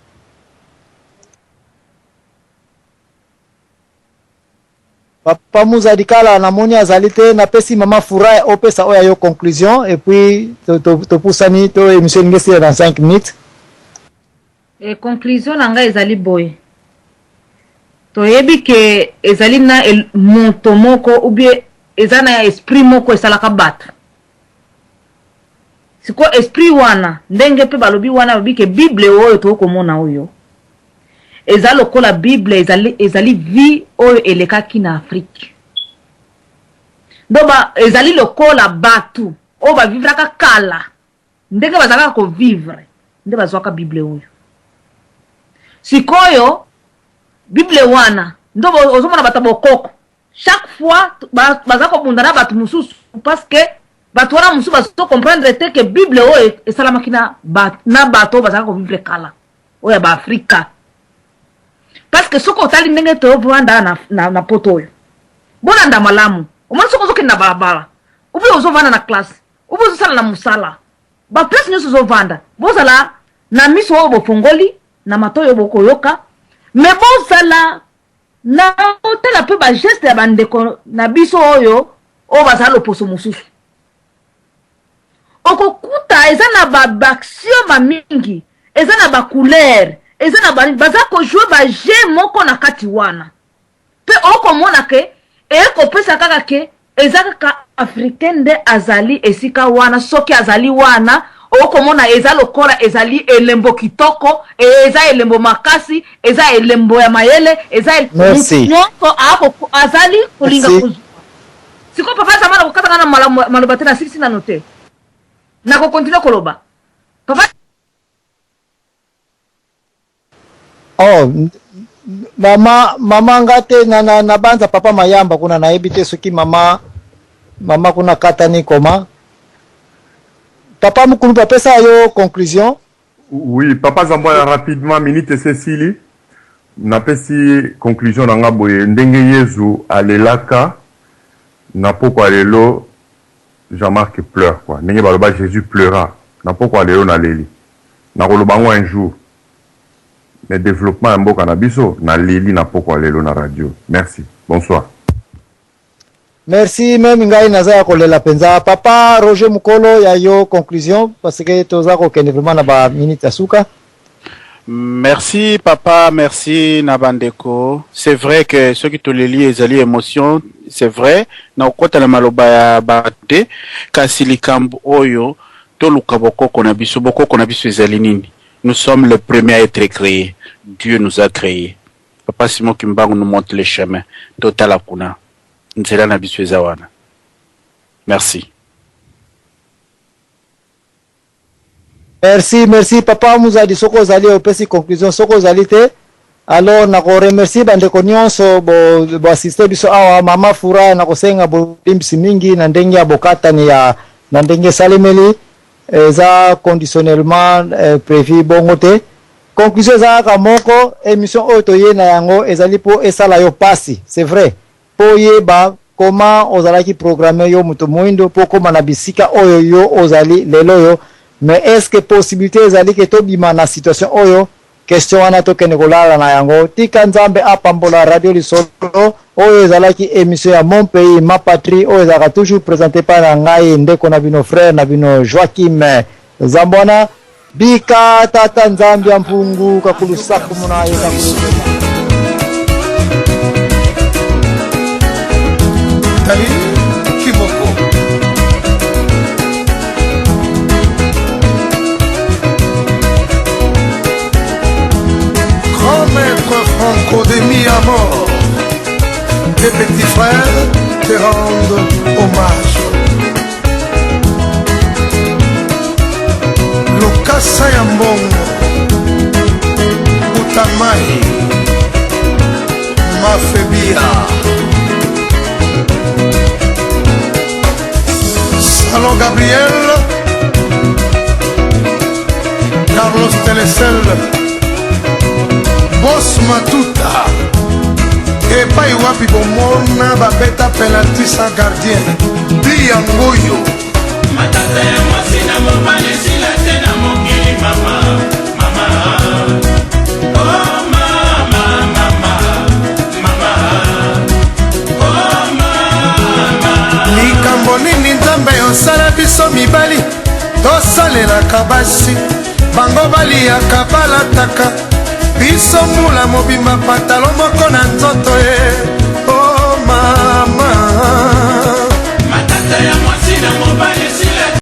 Papa Muzadi Kalala na moni azali te na pesi mama Fura opesa oya yo conclusion et puis to pusani to émission ngesi dans 5 minutes. Et conclusion nanga ezali boy. Toyebi ke ezali na moto moko ou bien ezana esprit moko esalaka bato. Siko esprit wana ndenge pe balobi wana lobi ke Bible oyo to komona oyo. Ezali lokola Bible ezali vie oyo elekaki na Afrique. Ndoba ezali lokola batu oyo bavivraka kala ndenge bazalaka ko vivre nde bazwaka Bible oyo. Sikoyo Bible wana ndoba ozomona bata bokoko chaque fois bazako bundana batu mususu parce que batu wana mususu bazo comprendre te que Bible oyo esalamaki na bato bazaka ko vivre kala oyo ba Afrika. Parce que soko tali ndenge to vanda na poto oyo. Bona nda malamu. omoni soko ozokende na balabala ubi ozovanda na classe ubi ozosala na mosala baplace nyonso ozovanda bozala na miso oyo bofongoli na mato oyo bokoyoka me bozala na otala mpe bageste ya bandeko na biso oyo bazala loposo mosusu okokuta eza na baaction bamingi eza na bacouleur eza na baza kojue baje moko na kati wana mpe okomona ke ekopesa kaka ke eza kaka africain nde azali esika wana soki azali wana okomona eza lokola ezali elembo kitoko eza elembo makasi eza elembo ya mayele eza nyonso azali kolinga kuzwa siko papa zamana kokatanga na maloba te na sisi na note na kokontinue koloba papa mama ngate na banza papa mayamba kuna nayebi te soki mama kuna katani koma papa mukulu papesa yo conclusion. Oui, papa Zamboya rapidement minute Cécilie napesi conclusion nanga boye ndenge Yezu alelaka na poko alelo Jean-Marc pleure quoi ndenge baloba Jésus pleura na poko alelo na leli na kolobango un jour mais développement ya mboka na biso na leli na poko alelo na radio. Merci, bonsoir. Merci même ngai naza kolela penza papa Roger Mukolo ya yo conclusion parce que toza ko kende vraiment na ba minute asuka. Merci papa, merci Nabandeko. C'est vrai que ceux qui te les lient ezali émotion, c'est vrai. Na okota la maloba ya bate kasili kambo oyo to lukaboko kona biso boko kona biso ezali nini. Nous sommes les premiers à être créés. Dieu nous a créés. Papa Simon Kimbangu nous montre le chemin. Total akuna. Nzela na biso ezawana. Merci. Merci papa Muzadi soko zali opesi conclusion soko zali te. Alors na ko remercier bandeko nyonso bo assiste biso awa mama fura na kosenga bo limbisi mingi na ndenge ya bokata ni ya na ndenge salemeli eza conditionnellement prévu bongo te. Conclusion za ka moko émission oyo toye na yango ezali po esala yo pasi, c'est vrai. Po yeba comment ozalaki programmer yo muto moindo po koma na bisika oyo yo ozali lelo yo. Mais est-ce que possibilité ezali ke to bima na situation oyo question wana to kene kolala na yango tika nzambe apambola radio lisolo oyo ezalaki émission ya mon pays ma patrie oyo ezaka toujours présenté par ngai ndeko na bino frère na bino Joachim Zambona bika tata nzambe ya mpungu kakulusaku munayo Tali Kiboko Grand maître Franco de mi-à-mort, tes petits frères te rendent hommage. Lokasa ya mbongo Utamai Mafebia Salon Gabriel Carlos Telecel Boss Matuta epai wapi bomona babeta penalty sans gardien biyangoyo matata ya mwasi na mobali esila te na mokili mama mama oh mama mama mama oh mama likambo nini nzambe osala biso mibali tosalelaka basi bango baliaka balataka biso mula mobima patalo moko na nzoto ye oh mama matata ya mwasi na mobali